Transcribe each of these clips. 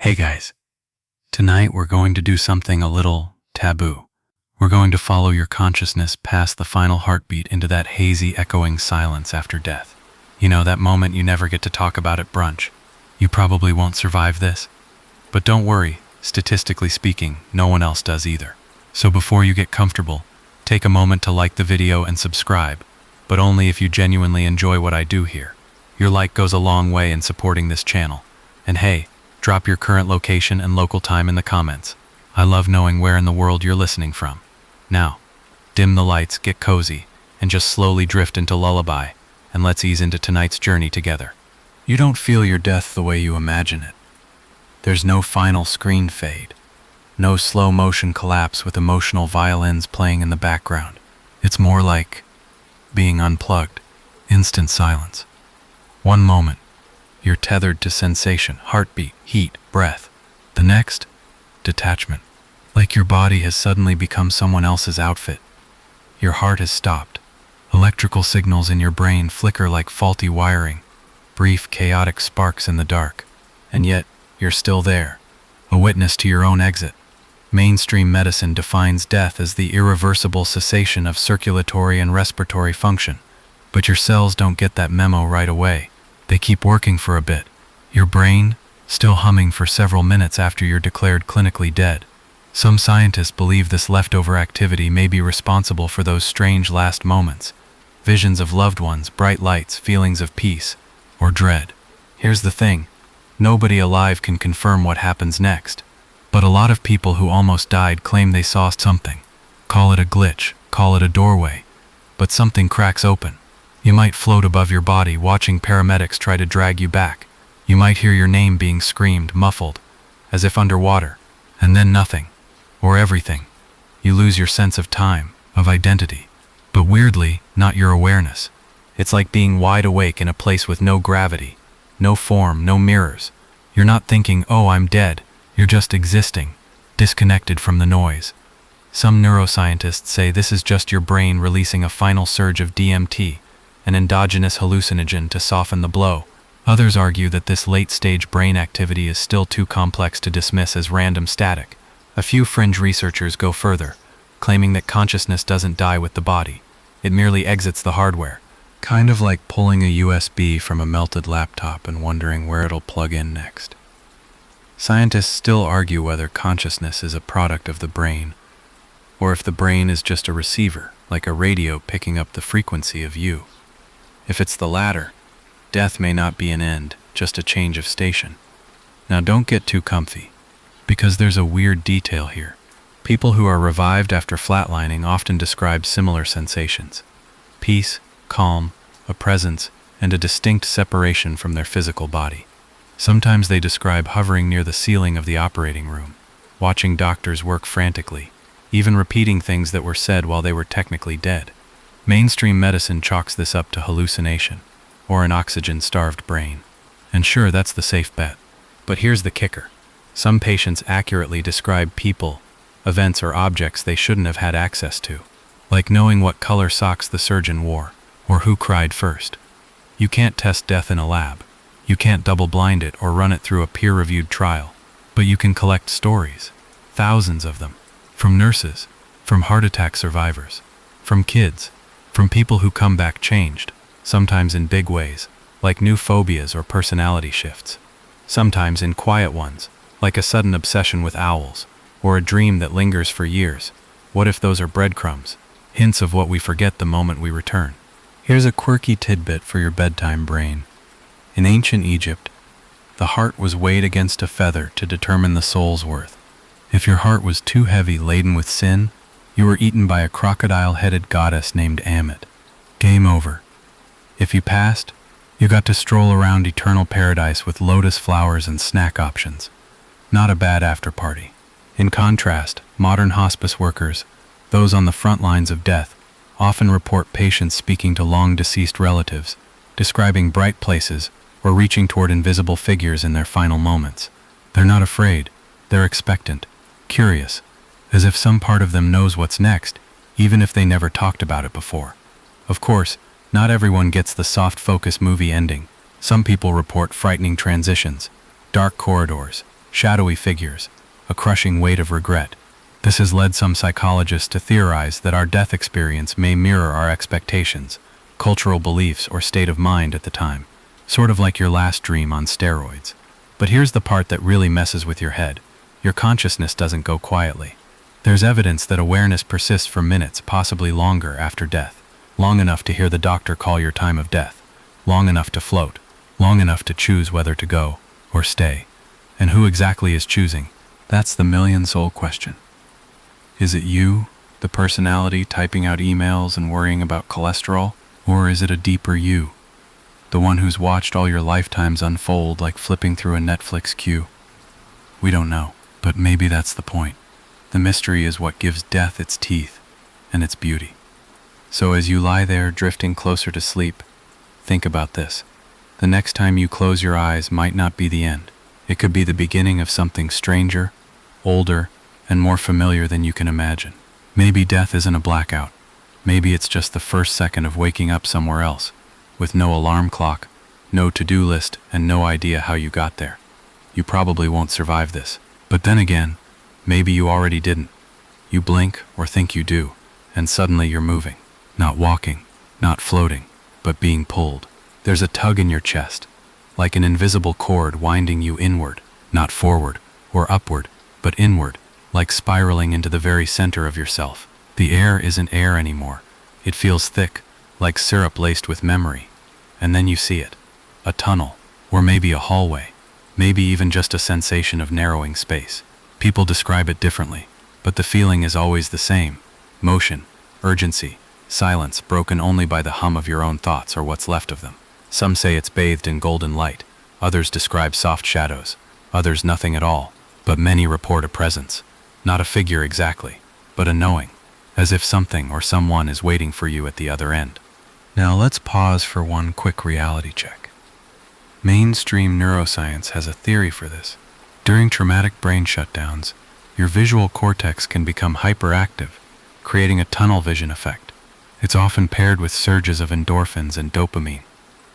Hey guys, tonight we're going to do something a little taboo. We're going to follow your consciousness past the final heartbeat into that hazy, echoing silence after death. You know, that moment you never get to talk about at brunch. You probably won't survive this. But don't worry, statistically speaking, no one else does either. So before you get comfortable, take a moment to like the video and subscribe, but only if you genuinely enjoy what I do here. Your like goes a long way in supporting this channel. And hey, drop your current location and local time in the comments. I love knowing where in the world you're listening from. Now, dim the lights, get cozy, and just slowly drift into lullaby, and let's ease into tonight's journey together. You don't feel your death the way you imagine it. There's no final screen fade, no slow motion collapse with emotional violins playing in the background. It's more like being unplugged, instant silence. One moment, you're tethered to sensation, heartbeat, heat, breath. The next, detachment. Like your body has suddenly become someone else's outfit. Your heart has stopped. Electrical signals in your brain flicker like faulty wiring, brief, chaotic sparks in the dark. And yet, you're still there, a witness to your own exit. Mainstream medicine defines death as the irreversible cessation of circulatory and respiratory function. But your cells don't get that memo right away. They keep working for a bit. Your brain, still humming for several minutes after you're declared clinically dead. Some scientists believe this leftover activity may be responsible for those strange last moments. Visions of loved ones, bright lights, feelings of peace, or dread. Here's the thing. Nobody alive can confirm what happens next. But a lot of people who almost died claim they saw something. Call it a glitch, call it a doorway. But something cracks open. You might float above your body watching paramedics try to drag you back. You might hear your name being screamed, muffled, as if underwater, and then nothing, or everything. You lose your sense of time, of identity. But weirdly, not your awareness. It's like being wide awake in a place with no gravity, no form, no mirrors. You're not thinking, oh, I'm dead. You're just existing, disconnected from the noise. Some neuroscientists say this is just your brain releasing a final surge of DMT, an endogenous hallucinogen to soften the blow. Others argue that this late-stage brain activity is still too complex to dismiss as random static. A few fringe researchers go further, claiming that consciousness doesn't die with the body. It merely exits the hardware, kind of like pulling a USB from a melted laptop and wondering where it'll plug in next. Scientists still argue whether consciousness is a product of the brain, or if the brain is just a receiver, like a radio picking up the frequency of you. If it's the latter, death may not be an end, just a change of station. Now don't get too comfy, because there's a weird detail here. People who are revived after flatlining often describe similar sensations. Peace, calm, a presence, and a distinct separation from their physical body. Sometimes they describe hovering near the ceiling of the operating room, watching doctors work frantically, even repeating things that were said while they were technically dead. Mainstream medicine chalks this up to hallucination, or an oxygen-starved brain. And sure, that's the safe bet. But here's the kicker. Some patients accurately describe people, events, or objects they shouldn't have had access to, like knowing what color socks the surgeon wore, or who cried first. You can't test death in a lab. You can't double-blind it or run it through a peer-reviewed trial. But you can collect stories, thousands of them, from nurses, from heart attack survivors, from kids, from people who come back changed, sometimes in big ways, like new phobias or personality shifts. Sometimes in quiet ones, like a sudden obsession with owls, or a dream that lingers for years. What if those are breadcrumbs, hints of what we forget the moment we return? Here's a quirky tidbit for your bedtime brain. In ancient Egypt, the heart was weighed against a feather to determine the soul's worth. If your heart was too heavy, laden with sin, you were eaten by a crocodile-headed goddess named Ammit. Game over. If you passed, you got to stroll around eternal paradise with lotus flowers and snack options. Not a bad after-party. In contrast, modern hospice workers, those on the front lines of death, often report patients speaking to long-deceased relatives, describing bright places, or reaching toward invisible figures in their final moments. They're not afraid. They're expectant, curious, as if some part of them knows what's next, even if they never talked about it before. Of course, not everyone gets the soft focus movie ending. Some people report frightening transitions, dark corridors, shadowy figures, a crushing weight of regret. This has led some psychologists to theorize that our death experience may mirror our expectations, cultural beliefs, or state of mind at the time, sort of like your last dream on steroids. But here's the part that really messes with your head. Your consciousness doesn't go quietly. There's evidence that awareness persists for minutes, possibly longer, after death. Long enough to hear the doctor call your time of death. Long enough to float. Long enough to choose whether to go or stay. And who exactly is choosing? That's the million-soul question. Is it you, the personality typing out emails and worrying about cholesterol? Or is it a deeper you? The one who's watched all your lifetimes unfold like flipping through a Netflix queue? We don't know, but maybe that's the point. The mystery is what gives death its teeth and its beauty. So as you lie there drifting closer to sleep, think about this. The next time you close your eyes might not be the end. It could be the beginning of something stranger, older, and more familiar than you can imagine. Maybe death isn't a blackout. Maybe it's just the first second of waking up somewhere else, with no alarm clock, no to-do list, and no idea how you got there. You probably won't survive this. But then again, maybe you already didn't. You blink or think you do, and suddenly you're moving. Not walking, not floating, but being pulled. There's a tug in your chest, like an invisible cord winding you inward, not forward or upward, but inward, like spiraling into the very center of yourself. The air isn't air anymore. It feels thick, like syrup laced with memory. And then you see it. A tunnel, or maybe a hallway, maybe even just a sensation of narrowing space. People describe it differently, but the feeling is always the same. Motion, urgency, silence broken only by the hum of your own thoughts or what's left of them. Some say it's bathed in golden light, others describe soft shadows, others nothing at all, but many report a presence. Not a figure exactly, but a knowing, as if something or someone is waiting for you at the other end. Now let's pause for one quick reality check. Mainstream neuroscience has a theory for this. During traumatic brain shutdowns, your visual cortex can become hyperactive, creating a tunnel vision effect. It's often paired with surges of endorphins and dopamine,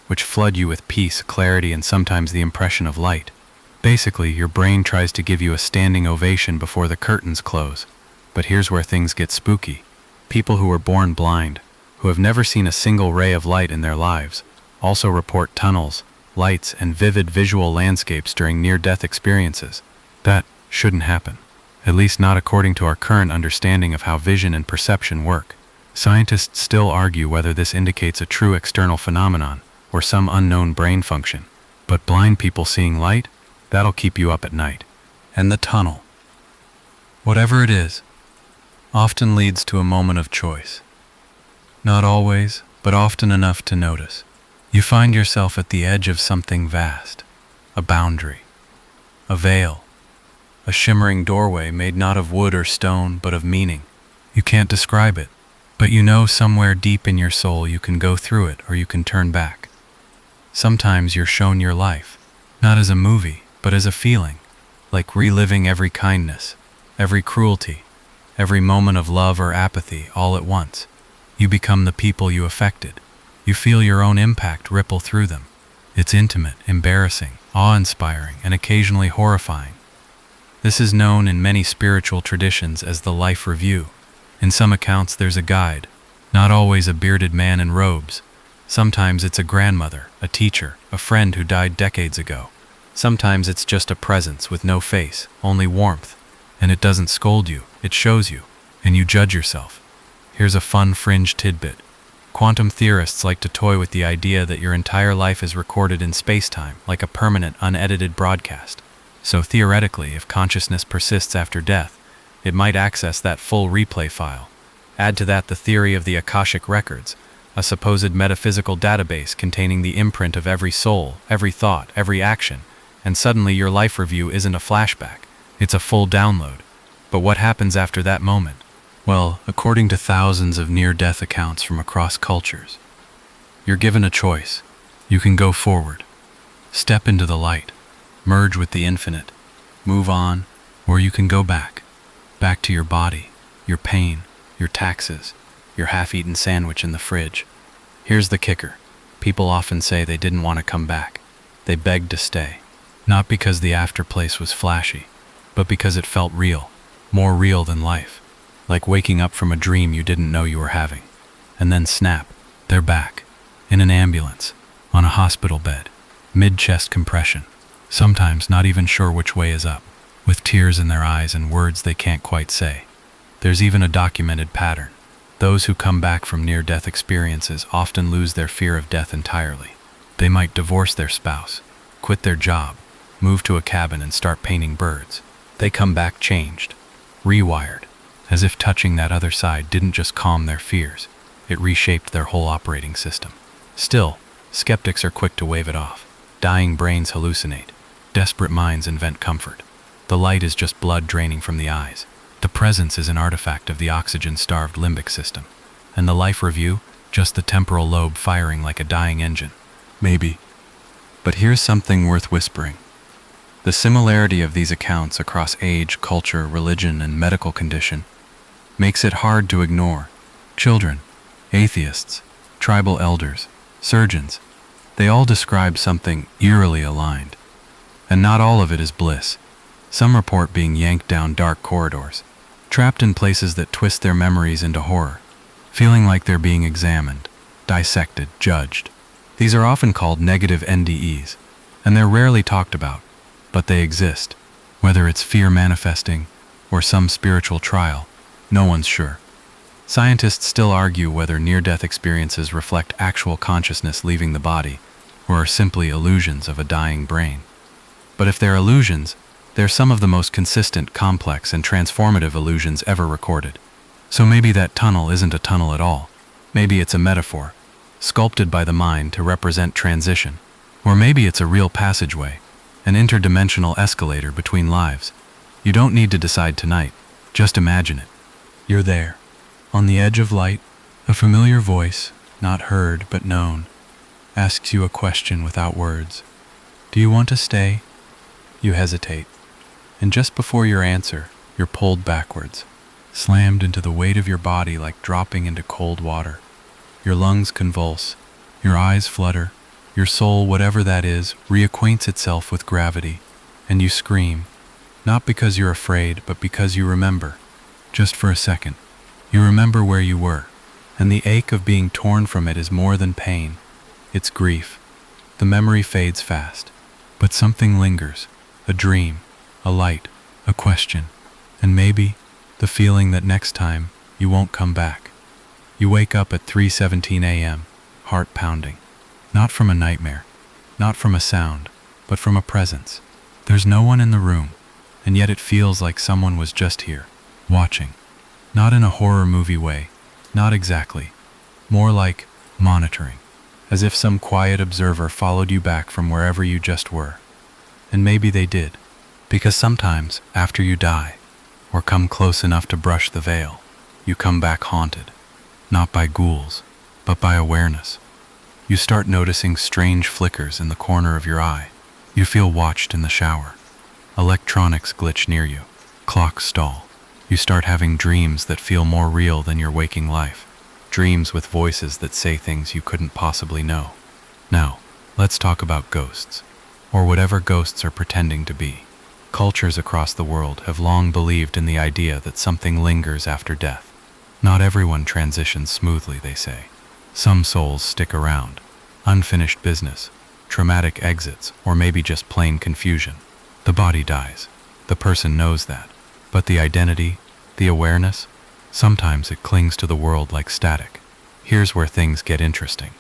which flood you with peace, clarity, and sometimes the impression of light. Basically, your brain tries to give you a standing ovation before the curtains close. But here's where things get spooky. People who were born blind, who have never seen a single ray of light in their lives, also report tunnels, lights, and vivid visual landscapes during near-death experiences. That shouldn't happen, at least not according to our current understanding of how vision and perception work. Scientists still argue whether this indicates a true external phenomenon or some unknown brain function. But blind people seeing light? That'll keep you up at night. And the tunnel, whatever it is, often leads to a moment of choice. Not always, but often enough to notice. You find yourself at the edge of something vast, a boundary, a veil, a shimmering doorway made not of wood or stone, but of meaning. You can't describe it, but you know somewhere deep in your soul you can go through it or you can turn back. Sometimes you're shown your life, not as a movie, but as a feeling, like reliving every kindness, every cruelty, every moment of love or apathy all at once. You become the people you affected. You feel your own impact ripple through them. It's intimate, embarrassing, awe-inspiring, and occasionally horrifying. This is known in many spiritual traditions as the life review. In some accounts there's a guide, not always a bearded man in robes. Sometimes it's a grandmother, a teacher, a friend who died decades ago. Sometimes it's just a presence with no face, only warmth. And it doesn't scold you, it shows you, and you judge yourself. Here's a fun fringe tidbit. Quantum theorists like to toy with the idea that your entire life is recorded in space-time, like a permanent, unedited broadcast. So theoretically, if consciousness persists after death, it might access that full replay file. Add to that the theory of the Akashic Records, a supposed metaphysical database containing the imprint of every soul, every thought, every action, and suddenly your life review isn't a flashback, it's a full download. But what happens after that moment? Well, according to thousands of near-death accounts from across cultures, you're given a choice. You can go forward, step into the light, merge with the infinite, move on, or you can go back to your body, your pain, your taxes, your half-eaten sandwich in the fridge. Here's the kicker. People often say they didn't want to come back. They begged to stay. Not because the afterplace was flashy, but because it felt real, more real than life. Like waking up from a dream you didn't know you were having. And then snap, they're back. In an ambulance, on a hospital bed, mid-chest compression, sometimes not even sure which way is up, with tears in their eyes and words they can't quite say. There's even a documented pattern. Those who come back from near-death experiences often lose their fear of death entirely. They might divorce their spouse, quit their job, move to a cabin and start painting birds. They come back changed, rewired, as if touching that other side didn't just calm their fears, it reshaped their whole operating system. Still, skeptics are quick to wave it off. Dying brains hallucinate. Desperate minds invent comfort. The light is just blood draining from the eyes. The presence is an artifact of the oxygen-starved limbic system. And the life review, just the temporal lobe firing like a dying engine. Maybe. But here's something worth whispering. The similarity of these accounts across age, culture, religion, and medical condition makes it hard to ignore. Children, atheists, tribal elders, surgeons, they all describe something eerily aligned. And not all of it is bliss. Some report being yanked down dark corridors, trapped in places that twist their memories into horror, feeling like they're being examined, dissected, judged. These are often called negative NDEs, and they're rarely talked about, but they exist. Whether it's fear manifesting or some spiritual trial, no one's sure. Scientists still argue whether near-death experiences reflect actual consciousness leaving the body or are simply illusions of a dying brain. But if they're illusions, they're some of the most consistent, complex, and transformative illusions ever recorded. So maybe that tunnel isn't a tunnel at all. Maybe it's a metaphor, sculpted by the mind to represent transition. Or maybe it's a real passageway, an interdimensional escalator between lives. You don't need to decide tonight, just imagine it. You're there, on the edge of light, a familiar voice, not heard but known, asks you a question without words. Do you want to stay? You hesitate, and just before your answer, you're pulled backwards, slammed into the weight of your body like dropping into cold water. Your lungs convulse, your eyes flutter, your soul, whatever that is, reacquaints itself with gravity, and you scream, not because you're afraid, but because you remember. Just for a second, you remember where you were, and the ache of being torn from it is more than pain. It's grief. The memory fades fast, but something lingers, a dream, a light, a question, and maybe the feeling that next time you won't come back. You wake up at 3:17 a.m., heart pounding, not from a nightmare, not from a sound, but from a presence. There's no one in the room, and yet it feels like someone was just here, watching. Not in a horror movie way, not exactly. More like monitoring, as if some quiet observer followed you back from wherever you just were. And maybe they did, because sometimes, after you die, or come close enough to brush the veil, you come back haunted, not by ghouls, but by awareness. You start noticing strange flickers in the corner of your eye. You feel watched in the shower. Electronics glitch near you. Clocks stall. You start having dreams that feel more real than your waking life. Dreams with voices that say things you couldn't possibly know. Now, let's talk about ghosts, or whatever ghosts are pretending to be. Cultures across the world have long believed in the idea that something lingers after death. Not everyone transitions smoothly, they say. Some souls stick around. Unfinished business, traumatic exits, or maybe just plain confusion. The body dies. The person knows that. But the identity, the awareness, sometimes it clings to the world like static. Here's where things get interesting.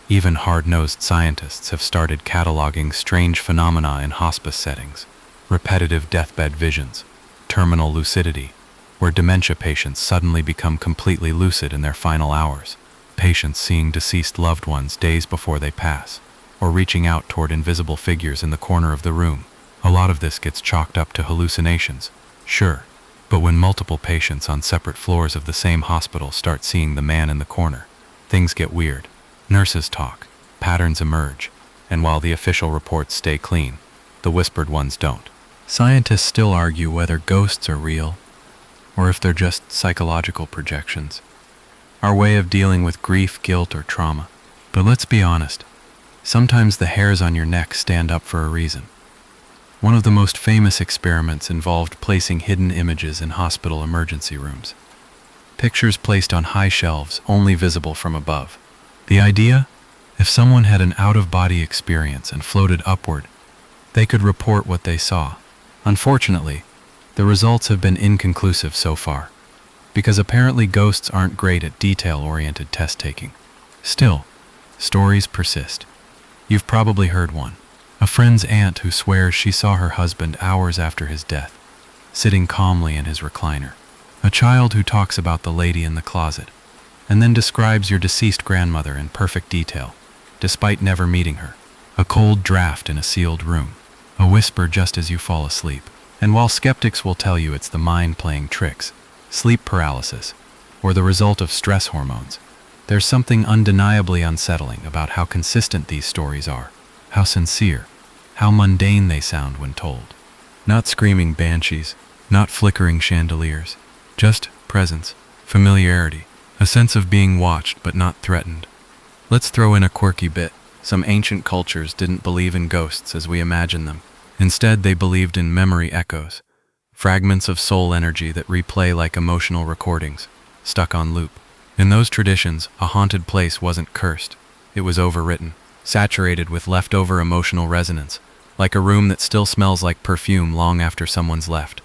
Even hard-nosed scientists have started cataloging strange phenomena in hospice settings. Repetitive deathbed visions, terminal lucidity, where dementia patients suddenly become completely lucid in their final hours. Patients seeing deceased loved ones days before they pass, or reaching out toward invisible figures in the corner of the room. A lot of this gets chalked up to hallucinations, sure, but when multiple patients on separate floors of the same hospital start seeing the man in the corner, things get weird. Nurses talk, patterns emerge, and while the official reports stay clean, the whispered ones don't. Scientists still argue whether ghosts are real, or if they're just psychological projections. Our way of dealing with grief, guilt, or trauma. But let's be honest, sometimes the hairs on your neck stand up for a reason. One of the most famous experiments involved placing hidden images in hospital emergency rooms. Pictures placed on high shelves, only visible from above. The idea? If someone had an out-of-body experience and floated upward, they could report what they saw. Unfortunately, the results have been inconclusive so far, because apparently ghosts aren't great at detail-oriented test-taking. Still, stories persist. You've probably heard one. A friend's aunt who swears she saw her husband hours after his death, sitting calmly in his recliner. A child who talks about the lady in the closet, and then describes your deceased grandmother in perfect detail, despite never meeting her. A cold draft in a sealed room. A whisper just as you fall asleep. And while skeptics will tell you it's the mind playing tricks, sleep paralysis, or the result of stress hormones, there's something undeniably unsettling about how consistent these stories are, how sincere, how mundane they sound when told. Not screaming banshees, not flickering chandeliers, just presence, familiarity, a sense of being watched but not threatened. Let's throw in a quirky bit. Some ancient cultures didn't believe in ghosts as we imagine them. Instead, they believed in memory echoes, fragments of soul energy that replay like emotional recordings, stuck on loop. In those traditions, a haunted place wasn't cursed. It was overwritten, saturated with leftover emotional resonance, like a room that still smells like perfume long after someone's left.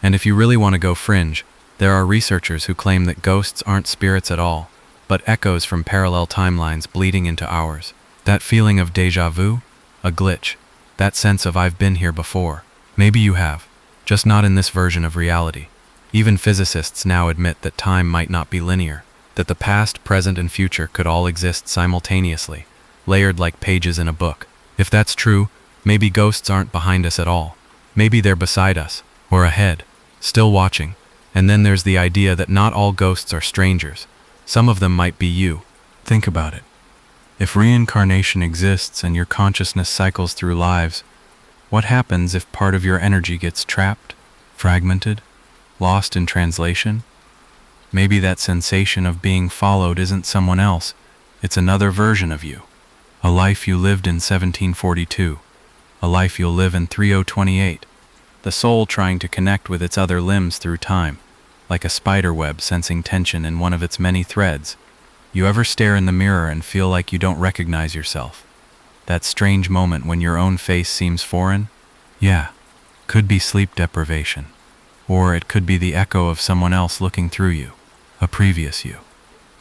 And if you really want to go fringe, there are researchers who claim that ghosts aren't spirits at all, but echoes from parallel timelines bleeding into ours. That feeling of déjà vu? A glitch. That sense of I've been here before. Maybe you have, just not in this version of reality. Even physicists now admit that time might not be linear, that the past, present, and future could all exist simultaneously, layered like pages in a book. If that's true, maybe ghosts aren't behind us at all. Maybe they're beside us, or ahead, still watching. And then there's the idea that not all ghosts are strangers. Some of them might be you. Think about it. If reincarnation exists and your consciousness cycles through lives, what happens if part of your energy gets trapped, fragmented, lost in translation? Maybe that sensation of being followed isn't someone else, it's another version of you. A life you lived in 1742, a life you'll live in 3028. The soul trying to connect with its other limbs through time, like a spider web sensing tension in one of its many threads. You ever stare in the mirror and feel like you don't recognize yourself? That strange moment when your own face seems foreign? Yeah, could be sleep deprivation. Or it could be the echo of someone else looking through you, a previous you.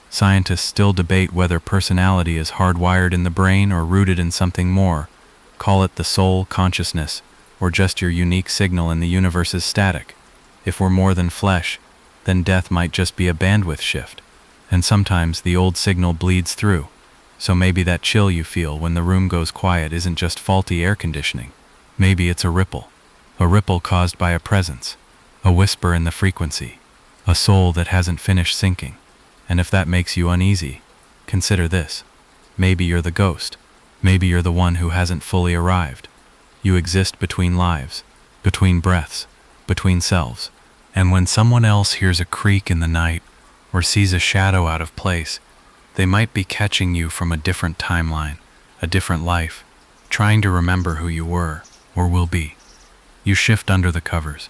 Scientists still debate whether personality is hardwired in the brain or rooted in something more. Call it the soul, consciousness, or just your unique signal in the universe's static. If we're more than flesh, then death might just be a bandwidth shift. And sometimes the old signal bleeds through, so maybe that chill you feel when the room goes quiet isn't just faulty air conditioning. Maybe it's a ripple caused by a presence, a whisper in the frequency, a soul that hasn't finished sinking. And if that makes you uneasy, consider this. Maybe you're the ghost. Maybe you're the one who hasn't fully arrived. You exist between lives, between breaths, between selves. And when someone else hears a creak in the night, or sees a shadow out of place, they might be catching you from a different timeline, a different life, trying to remember who you were, or will be. You shift under the covers.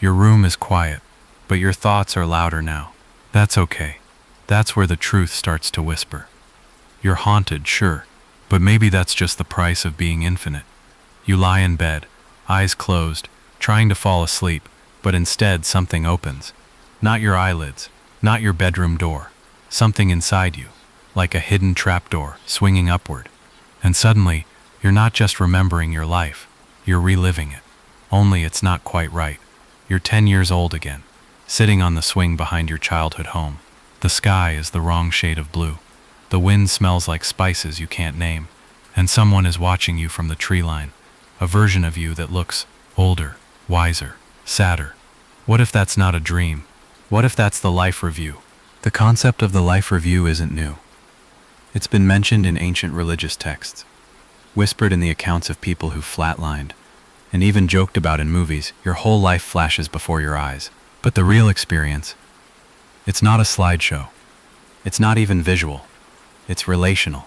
Your room is quiet, but your thoughts are louder now. That's okay. That's where the truth starts to whisper. You're haunted, sure, but maybe that's just the price of being infinite. You lie in bed, eyes closed, trying to fall asleep, but instead something opens. Not your eyelids, not your bedroom door, something inside you, like a hidden trapdoor swinging upward. And suddenly, you're not just remembering your life, you're reliving it. Only it's not quite right. You're 10 years old again, sitting on the swing behind your childhood home. The sky is the wrong shade of blue. The wind smells like spices you can't name. And someone is watching you from the tree line, a version of you that looks older, wiser, sadder. What if that's not a dream? What if that's the life review? The concept of the life review isn't new. It's been mentioned in ancient religious texts, whispered in the accounts of people who flatlined, and even joked about in movies. Your whole life flashes before your eyes. But the real experience, it's not a slideshow. It's not even visual. It's relational.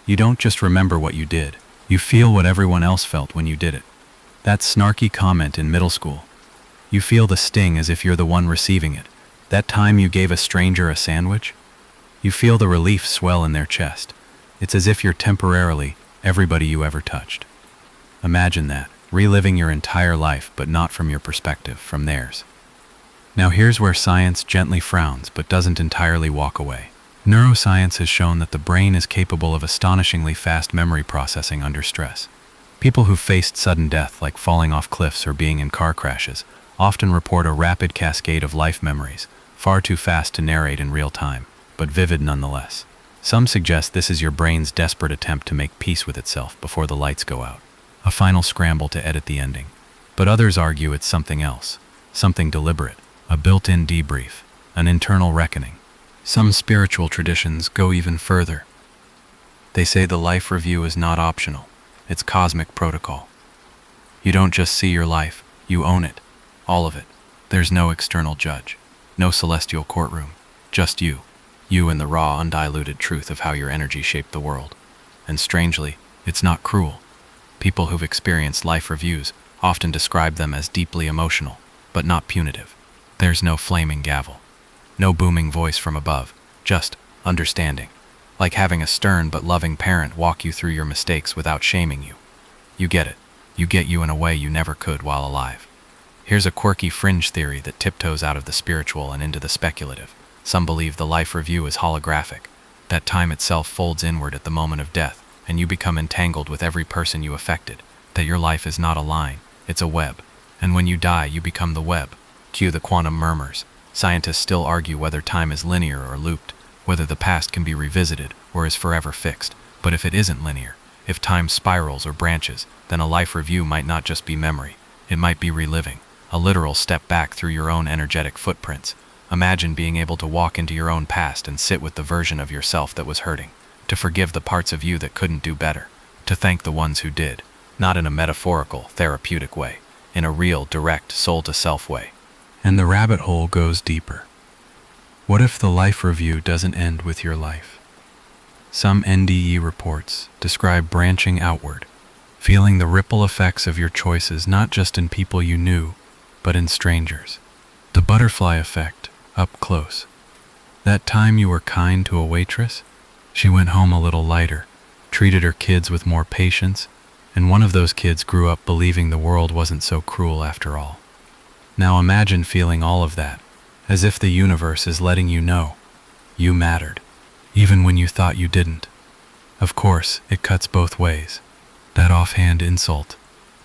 You don't just remember what you did. You feel what everyone else felt when you did it. That snarky comment in middle school. You feel the sting as if you're the one receiving it. That time you gave a stranger a sandwich? You feel the relief swell in their chest. It's as if you're temporarily everybody you ever touched. Imagine that, reliving your entire life, but not from your perspective, from theirs. Now here's where science gently frowns, but doesn't entirely walk away. Neuroscience has shown that the brain is capable of astonishingly fast memory processing under stress. People who've faced sudden death, like falling off cliffs or being in car crashes, often report a rapid cascade of life memories, far too fast to narrate in real time, but vivid nonetheless. Some suggest this is your brain's desperate attempt to make peace with itself before the lights go out, a final scramble to edit the ending. But others argue it's something else, something deliberate, a built-in debrief, an internal reckoning. Some spiritual traditions go even further. They say the life review is not optional, it's cosmic protocol. You don't just see your life, you own it, all of it. There's no external judge, no celestial courtroom, just you and the raw, undiluted truth of how your energy shaped the world. And strangely, it's not cruel. People who've experienced life reviews often describe them as deeply emotional, but not punitive. There's no flaming gavel, no booming voice from above, just understanding. Like having a stern but loving parent walk you through your mistakes without shaming you. You get it. You get you in a way you never could while alive. Here's a quirky fringe theory that tiptoes out of the spiritual and into the speculative. Some believe the life review is holographic, that time itself folds inward at the moment of death, and you become entangled with every person you affected, that your life is not a line, it's a web. And when you die, you become the web. Cue the quantum murmurs. Scientists still argue whether time is linear or looped, whether the past can be revisited or is forever fixed. But if it isn't linear, if time spirals or branches, then a life review might not just be memory, it might be reliving, a literal step back through your own energetic footprints. Imagine being able to walk into your own past and sit with the version of yourself that was hurting, to forgive the parts of you that couldn't do better, to thank the ones who did, not in a metaphorical, therapeutic way, in a real, direct, soul-to-self way. And the rabbit hole goes deeper. What if the life review doesn't end with your life? Some NDE reports describe branching outward, feeling the ripple effects of your choices not just in people you knew, but in strangers. The butterfly effect, up close. That time you were kind to a waitress, she went home a little lighter, treated her kids with more patience, and one of those kids grew up believing the world wasn't so cruel after all. Now imagine feeling all of that, as if the universe is letting you know you mattered, even when you thought you didn't. Of course, it cuts both ways. That offhand insult,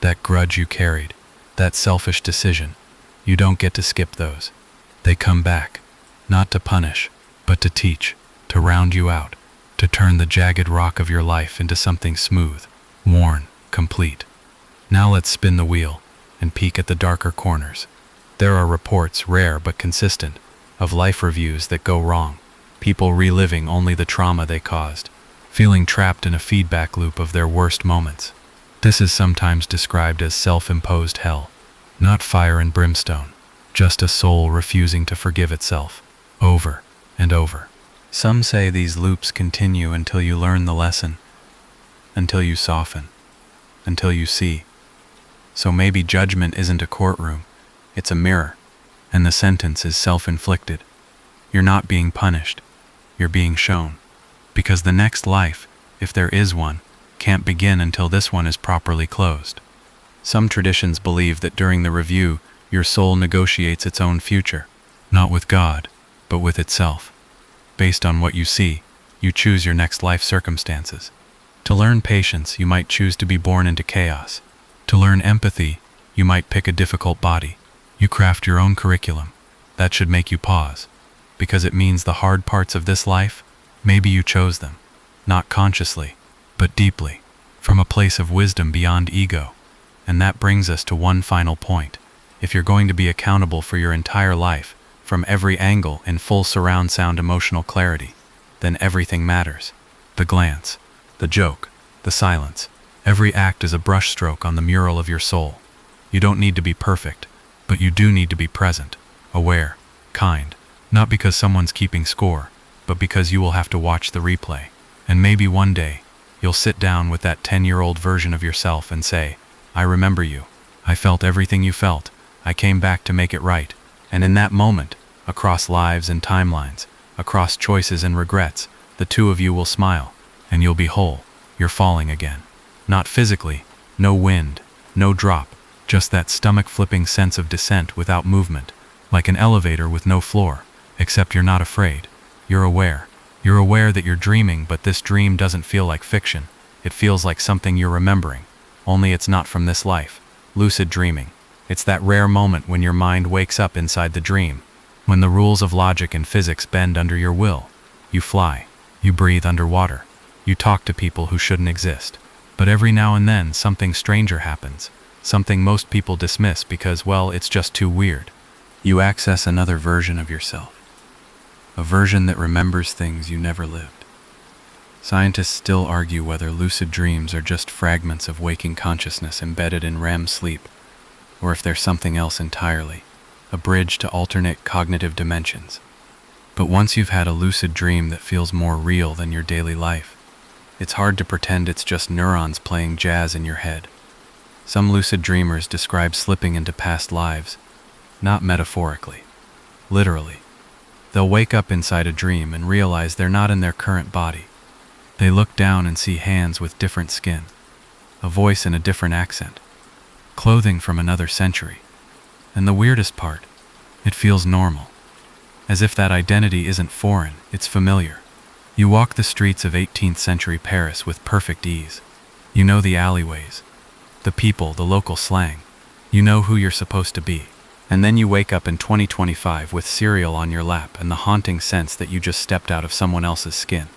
that grudge you carried, that selfish decision, you don't get to skip those. They come back, not to punish, but to teach, to round you out, to turn the jagged rock of your life into something smooth, worn, complete. Now let's spin the wheel and peek at the darker corners. There are reports, rare but consistent, of life reviews that go wrong, people reliving only the trauma they caused, feeling trapped in a feedback loop of their worst moments. This is sometimes described as self-imposed hell, not fire and brimstone, just a soul refusing to forgive itself, over and over. Some say these loops continue until you learn the lesson, until you soften, until you see. So maybe judgment isn't a courtroom, it's a mirror, and the sentence is self-inflicted. You're not being punished, you're being shown. Because the next life, if there is one, can't begin until this one is properly closed. Some traditions believe that during the review, your soul negotiates its own future, not with God, but with itself. Based on what you see, you choose your next life circumstances. To learn patience, you might choose to be born into chaos. To learn empathy, you might pick a difficult body. You craft your own curriculum. That should make you pause, because it means the hard parts of this life, maybe you chose them, not consciously, but deeply, from a place of wisdom beyond ego. And that brings us to one final point. If you're going to be accountable for your entire life, from every angle in full surround sound emotional clarity, then everything matters. The glance, the joke, the silence. Every act is a brushstroke on the mural of your soul. You don't need to be perfect, but you do need to be present, aware, kind, not because someone's keeping score, but because you will have to watch the replay. And maybe one day, you'll sit down with that 10-year-old version of yourself and say, I remember you. I felt everything you felt. I came back to make it right. And in that moment, across lives and timelines, across choices and regrets, the two of you will smile, and you'll be whole. You're falling again. Not physically, no wind, no drop, just that stomach-flipping sense of descent without movement, like an elevator with no floor, except you're not afraid. You're aware. You're aware that you're dreaming, but this dream doesn't feel like fiction. It feels like something you're remembering, only it's not from this life. Lucid dreaming. It's that rare moment when your mind wakes up inside the dream, when the rules of logic and physics bend under your will. You fly. You breathe underwater. You talk to people who shouldn't exist. But every now and then, something stranger happens. Something most people dismiss because, well, it's just too weird. You access another version of yourself. A version that remembers things you never lived. Scientists still argue whether lucid dreams are just fragments of waking consciousness embedded in REM sleep, or if there's something else entirely, a bridge to alternate cognitive dimensions. But once you've had a lucid dream that feels more real than your daily life, it's hard to pretend it's just neurons playing jazz in your head. Some lucid dreamers describe slipping into past lives, not metaphorically, literally. They'll wake up inside a dream and realize they're not in their current body. They look down and see hands with different skin, a voice in a different accent, clothing from another century. And the weirdest part, it feels normal. As if that identity isn't foreign, it's familiar. You walk the streets of 18th century Paris with perfect ease. You know the alleyways, the people, the local slang. You know who you're supposed to be. And then you wake up in 2025 with cereal on your lap and the haunting sense that you just stepped out of someone else's skin.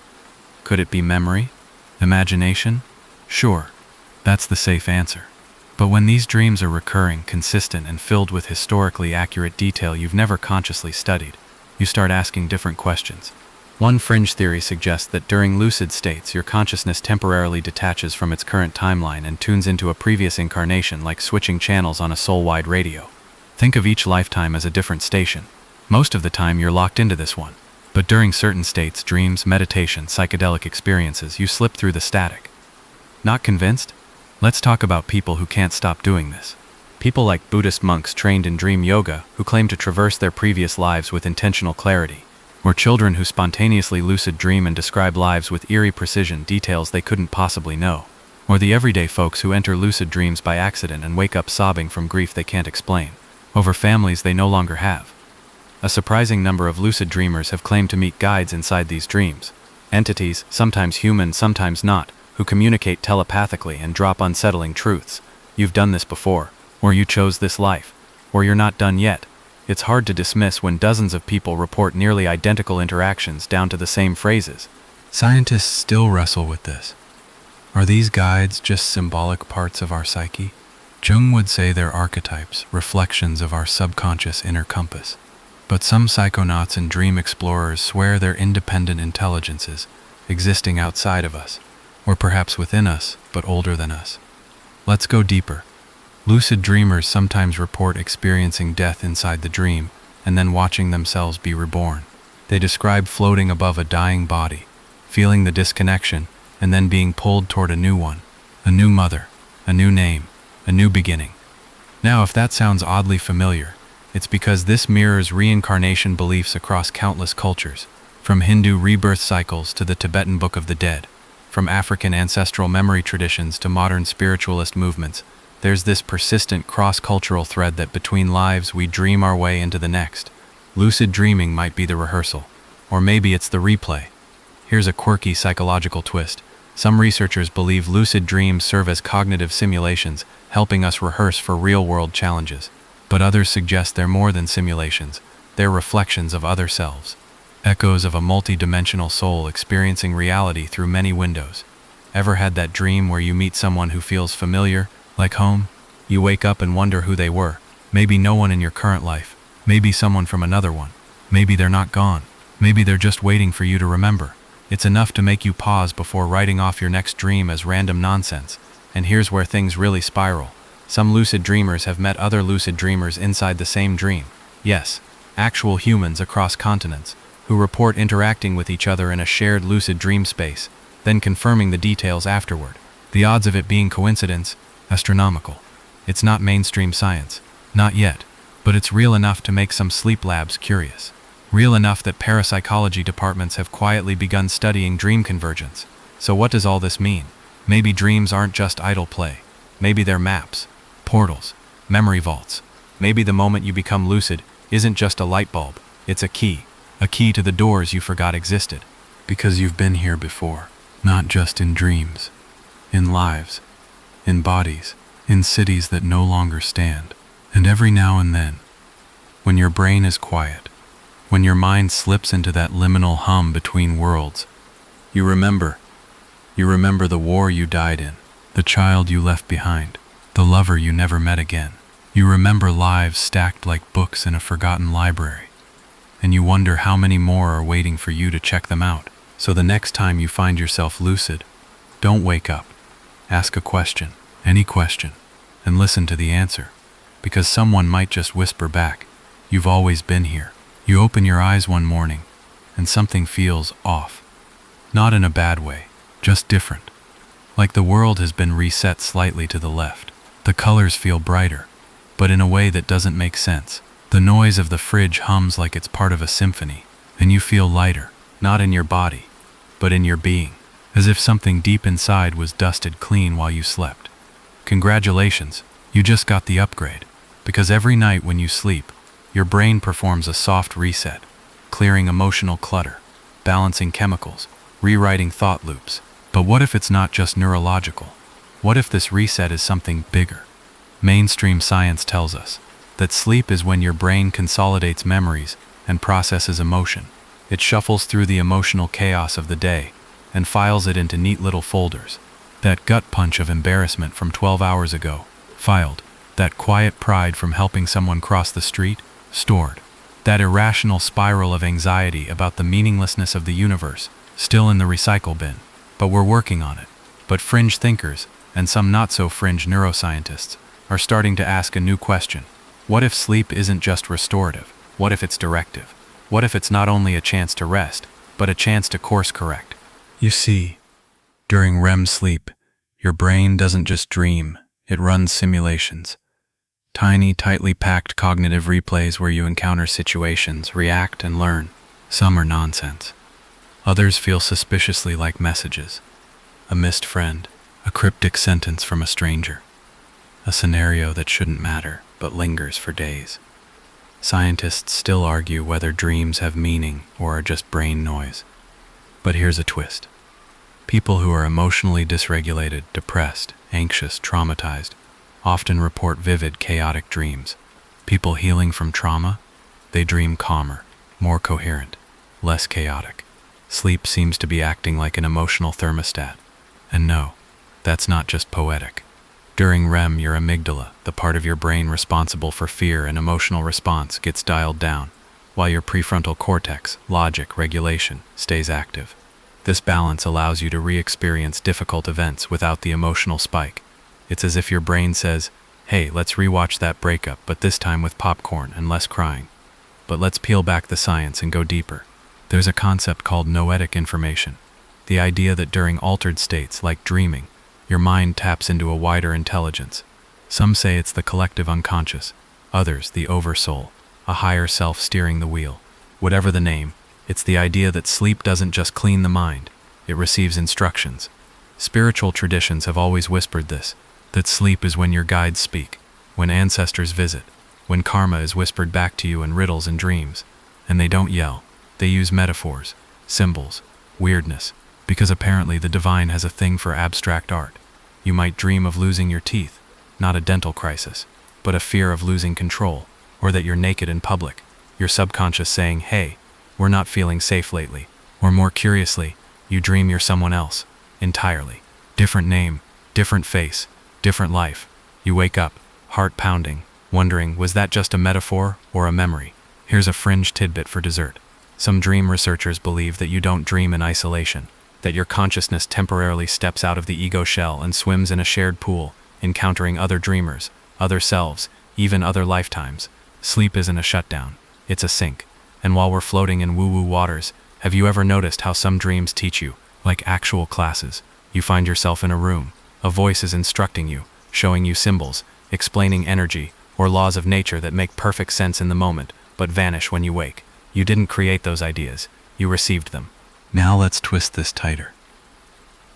Could it be memory? Imagination? Sure, that's the safe answer. But when these dreams are recurring, consistent, and filled with historically accurate detail you've never consciously studied, you start asking different questions. One fringe theory suggests that during lucid states, your consciousness temporarily detaches from its current timeline and tunes into a previous incarnation, like switching channels on a soul-wide radio. Think of each lifetime as a different station. Most of the time you're locked into this one. But during certain states, dreams, meditation, psychedelic experiences, you slip through the static. Not convinced? Let's talk about people who can't stop doing this. People like Buddhist monks trained in dream yoga who claim to traverse their previous lives with intentional clarity, or children who spontaneously lucid dream and describe lives with eerie precision, details they couldn't possibly know, or the everyday folks who enter lucid dreams by accident and wake up sobbing from grief they can't explain, over families they no longer have. A surprising number of lucid dreamers have claimed to meet guides inside these dreams, entities, sometimes human, sometimes not, who communicate telepathically and drop unsettling truths. You've done this before, or you chose this life, or you're not done yet. It's hard to dismiss when dozens of people report nearly identical interactions down to the same phrases. Scientists still wrestle with this. Are these guides just symbolic parts of our psyche? Jung would say they're archetypes, reflections of our subconscious inner compass. But some psychonauts and dream explorers swear they're independent intelligences, existing outside of us, or perhaps within us, but older than us. Let's go deeper. Lucid dreamers sometimes report experiencing death inside the dream, and then watching themselves be reborn. They describe floating above a dying body, feeling the disconnection, and then being pulled toward a new one, a new mother, a new name, a new beginning. Now, if that sounds oddly familiar, it's because this mirrors reincarnation beliefs across countless cultures, from Hindu rebirth cycles to the Tibetan Book of the Dead, from African ancestral memory traditions to modern spiritualist movements. There's this persistent cross-cultural thread that between lives we dream our way into the next. Lucid dreaming might be the rehearsal, or maybe it's the replay. Here's a quirky psychological twist. Some researchers believe lucid dreams serve as cognitive simulations, helping us rehearse for real-world challenges. But others suggest they're more than simulations. They're reflections of other selves, echoes of a multi-dimensional soul experiencing reality through many windows. Ever had that dream where you meet someone who feels familiar, like home? You wake up and wonder who they were. Maybe no one in your current life. Maybe someone from another one. Maybe they're not gone. Maybe they're just waiting for you to remember. It's enough to make you pause before writing off your next dream as random nonsense. And here's where things really spiral. Some lucid dreamers have met other lucid dreamers inside the same dream. Yes, actual humans across continents, who report interacting with each other in a shared lucid dream space, then confirming the details afterward. The odds of it being coincidence, astronomical. It's not mainstream science. Not yet. But it's real enough to make some sleep labs curious. Real enough that parapsychology departments have quietly begun studying dream convergence. So what does all this mean? Maybe dreams aren't just idle play. Maybe they're maps, portals, memory vaults. Maybe the moment you become lucid isn't just a light bulb, it's a key to the doors you forgot existed. Because you've been here before, not just in dreams, in lives, in bodies, in cities that no longer stand. And every now and then, when your brain is quiet, when your mind slips into that liminal hum between worlds, you remember the war you died in, the child you left behind, the lover you never met again. You remember lives stacked like books in a forgotten library, and you wonder how many more are waiting for you to check them out. So the next time you find yourself lucid, don't wake up. Ask a question, any question, and listen to the answer. Because someone might just whisper back, "You've always been here." You open your eyes one morning, and something feels off. Not in a bad way, just different. Like the world has been reset slightly to the left. The colors feel brighter, but in a way that doesn't make sense. The noise of the fridge hums like it's part of a symphony, and you feel lighter, not in your body, but in your being, as if something deep inside was dusted clean while you slept. Congratulations, you just got the upgrade. Because every night when you sleep, your brain performs a soft reset, clearing emotional clutter, balancing chemicals, rewriting thought loops. But what if it's not just neurological? What if this reset is something bigger? Mainstream science tells us that sleep is when your brain consolidates memories and processes emotion. It shuffles through the emotional chaos of the day and files it into neat little folders. That gut punch of embarrassment from 12 hours ago, filed. That quiet pride from helping someone cross the street, stored. That irrational spiral of anxiety about the meaninglessness of the universe, still in the recycle bin. But we're working on it. But fringe thinkers, and some not-so-fringe neuroscientists, are starting to ask a new question. What if sleep isn't just restorative? What if it's directive? What if it's not only a chance to rest, but a chance to course correct? You see, during REM sleep, your brain doesn't just dream, it runs simulations. Tiny, tightly packed cognitive replays where you encounter situations, react, and learn. Some are nonsense. Others feel suspiciously like messages. A missed friend, a cryptic sentence from a stranger. A scenario that shouldn't matter, but lingers for days. Scientists still argue whether dreams have meaning or are just brain noise. But here's a twist. People who are emotionally dysregulated, depressed, anxious, traumatized, often report vivid, chaotic dreams. People healing from trauma, they dream calmer, more coherent, less chaotic. Sleep seems to be acting like an emotional thermostat. And no, that's not just poetic. During REM, your amygdala, the part of your brain responsible for fear and emotional response, gets dialed down, while your prefrontal cortex, logic, regulation, stays active. This balance allows you to re-experience difficult events without the emotional spike. It's as if your brain says, "Hey, let's rewatch that breakup, but this time with popcorn and less crying." But let's peel back the science and go deeper. There's a concept called noetic information, the idea that during altered states like dreaming, your mind taps into a wider intelligence. Some say it's the collective unconscious, others the oversoul, a higher self steering the wheel. Whatever the name, it's the idea that sleep doesn't just clean the mind, it receives instructions. Spiritual traditions have always whispered this, that sleep is when your guides speak, when ancestors visit, when karma is whispered back to you in riddles and dreams. And they don't yell, they use metaphors, symbols, weirdness, because apparently the divine has a thing for abstract art. You might dream of losing your teeth, not a dental crisis, but a fear of losing control, or that you're naked in public, your subconscious saying, "Hey, we're not feeling safe lately." Or more curiously, you dream you're someone else, entirely. Different name, different face, different life. You wake up, heart pounding, wondering, was that just a metaphor or a memory? Here's a fringe tidbit for dessert. Some dream researchers believe that you don't dream in isolation, that your consciousness temporarily steps out of the ego shell and swims in a shared pool, encountering other dreamers, other selves, even other lifetimes. Sleep isn't a shutdown, it's a sink. And while we're floating in woo-woo waters, have you ever noticed how some dreams teach you, like actual classes? You find yourself in a room, a voice is instructing you, showing you symbols, explaining energy, or laws of nature that make perfect sense in the moment, but vanish when you wake. You didn't create those ideas, you received them. Now let's twist this tighter.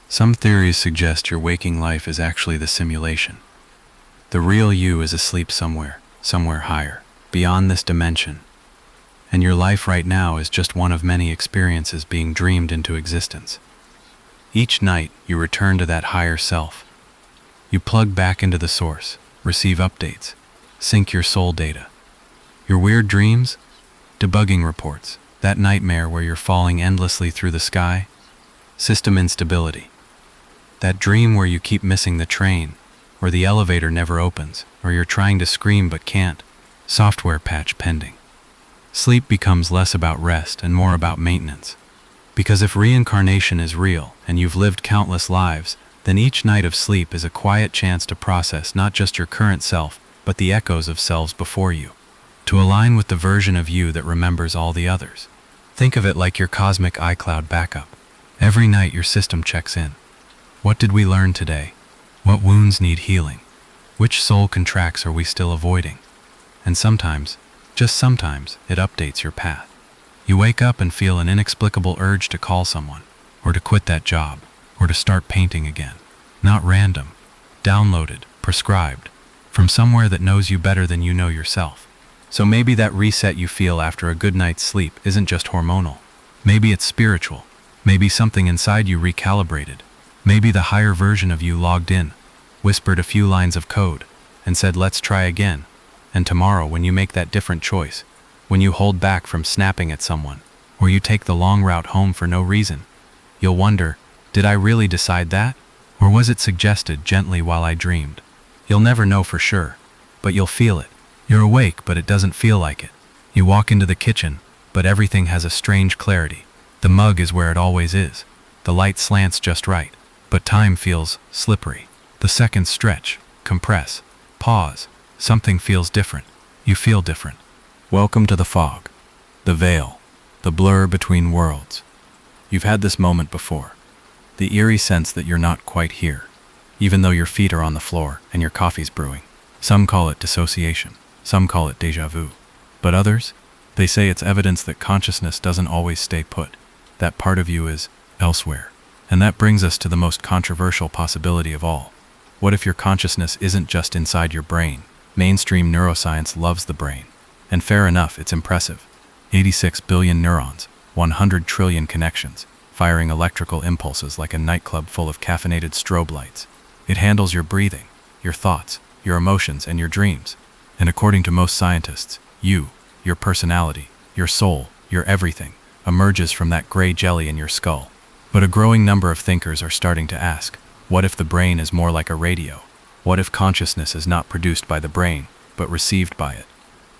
Some theories suggest your waking life is actually the simulation. The real you is asleep somewhere higher, beyond this dimension. And your life right now is just one of many experiences being dreamed into existence. Each night, you return to that higher self. You plug back into the source, receive updates, sync your soul data. Your weird dreams? Debugging reports, that nightmare where you're falling endlessly through the sky? System instability. That dream where you keep missing the train, or the elevator never opens, or you're trying to scream but can't. Software patch pending. Sleep becomes less about rest and more about maintenance. Because if reincarnation is real and you've lived countless lives, then each night of sleep is a quiet chance to process not just your current self, but the echoes of selves before you, to align with the version of you that remembers all the others. Think of it like your cosmic iCloud backup. Every night your system checks in. What did we learn today? What wounds need healing? Which soul contracts are we still avoiding? And sometimes, just sometimes, it updates your path. You wake up and feel an inexplicable urge to call someone, or to quit that job, or to start painting again. Not random, downloaded, prescribed, from somewhere that knows you better than you know yourself. So maybe that reset you feel after a good night's sleep isn't just hormonal. Maybe it's spiritual. Maybe something inside you recalibrated. Maybe the higher version of you logged in, whispered a few lines of code, and said, let's try again. And tomorrow, when you make that different choice, when you hold back from snapping at someone, or you take the long route home for no reason, you'll wonder, did I really decide that? Or was it suggested gently while I dreamed? You'll never know for sure, but you'll feel it. You're awake, but it doesn't feel like it. You walk into the kitchen, but everything has a strange clarity. The mug is where it always is. The light slants just right, but time feels slippery. The seconds stretch, compress, pause. Something feels different. You feel different. Welcome to the fog, the veil, the blur between worlds. You've had this moment before. The eerie sense that you're not quite here, even though your feet are on the floor and your coffee's brewing. Some call it dissociation. Some call it déjà vu. But others, they say it's evidence that consciousness doesn't always stay put. That part of you is elsewhere. And that brings us to the most controversial possibility of all. What if your consciousness isn't just inside your brain? Mainstream neuroscience loves the brain. And fair enough, it's impressive. 86 billion neurons, 100 trillion connections, firing electrical impulses like a nightclub full of caffeinated strobe lights. It handles your breathing, your thoughts, your emotions, and your dreams. And according to most scientists, you, your personality, your soul, your everything, emerges from that gray jelly in your skull. But a growing number of thinkers are starting to ask, what if the brain is more like a radio? What if consciousness is not produced by the brain, but received by it?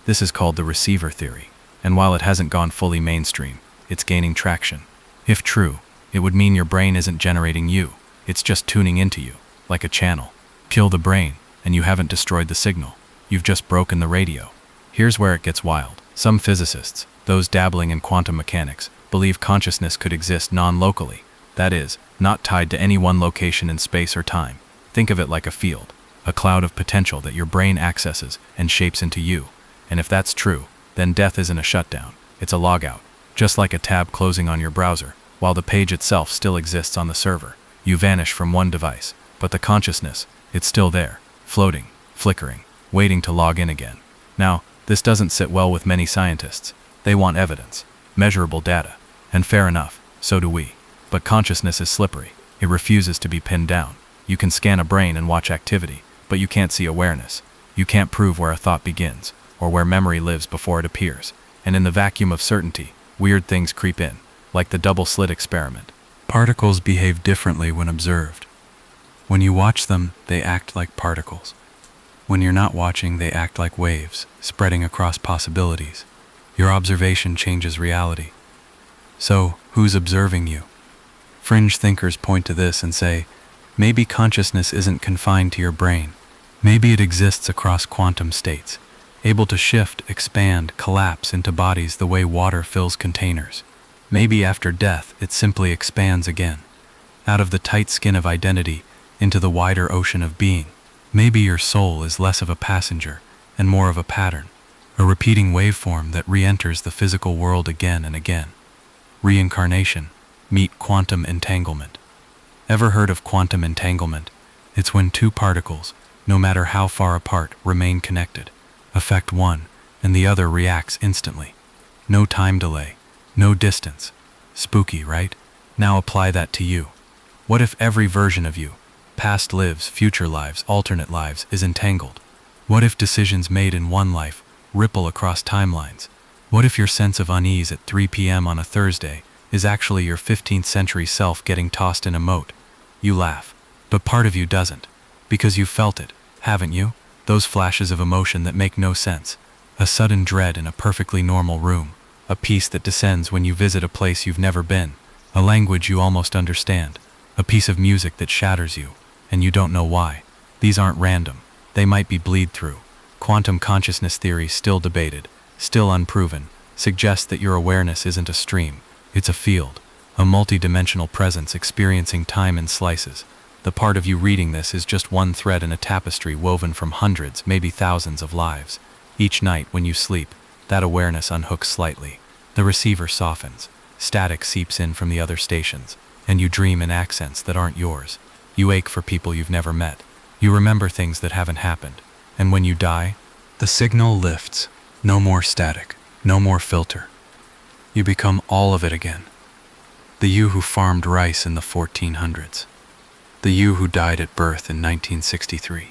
This is called the receiver theory, and while it hasn't gone fully mainstream, it's gaining traction. If true, it would mean your brain isn't generating you, it's just tuning into you, like a channel. Kill the brain, and you haven't destroyed the signal. You've just broken the radio. Here's where it gets wild. Some physicists, those dabbling in quantum mechanics, believe consciousness could exist non-locally, that is, not tied to any one location in space or time. Think of it like a field, a cloud of potential that your brain accesses and shapes into you. And if that's true, then death isn't a shutdown, it's a logout. Just like a tab closing on your browser, while the page itself still exists on the server. You vanish from one device, but the consciousness, it's still there, floating, flickering, waiting to log in again. Now, this doesn't sit well with many scientists. They want evidence, measurable data, and fair enough, so do we. But consciousness is slippery. It refuses to be pinned down. You can scan a brain and watch activity, but you can't see awareness. You can't prove where a thought begins, or where memory lives before it appears. And in the vacuum of certainty, weird things creep in, like the double-slit experiment. Particles behave differently when observed. When you watch them, they act like particles. When you're not watching, they act like waves, spreading across possibilities. Your observation changes reality. So, who's observing you? Fringe thinkers point to this and say, maybe consciousness isn't confined to your brain. Maybe it exists across quantum states, able to shift, expand, collapse into bodies the way water fills containers. Maybe after death, it simply expands again, out of the tight skin of identity into the wider ocean of being. Maybe your soul is less of a passenger and more of a pattern, a repeating waveform that re-enters the physical world again and again. Reincarnation, meet quantum entanglement. Ever heard of quantum entanglement? It's when two particles, no matter how far apart, remain connected. Affect one, and the other reacts instantly. No time delay, no distance. Spooky, right? Now apply that to you. What if every version of you, past lives, future lives, alternate lives, is entangled? What if decisions made in one life ripple across timelines? What if your sense of unease at 3 p.m. on a Thursday is actually your 15th century self getting tossed in a moat? You laugh, but part of you doesn't, because you've felt it, haven't you? Those flashes of emotion that make no sense. A sudden dread in a perfectly normal room, a peace that descends when you visit a place you've never been, a language you almost understand, a piece of music that shatters you, and you don't know why. These aren't random. They might be bleed-through. Quantum consciousness theory, still debated, still unproven, suggests that your awareness isn't a stream, it's a field, a multi-dimensional presence experiencing time in slices. The part of you reading this is just one thread in a tapestry woven from hundreds, maybe thousands of lives. Each night when you sleep, that awareness unhooks slightly. The receiver softens, static seeps in from the other stations, and you dream in accents that aren't yours. You ache for people you've never met. You remember things that haven't happened. And when you die, the signal lifts. No more static, no more filter. You become all of it again. The you who farmed rice in the 1400s. The you who died at birth in 1963.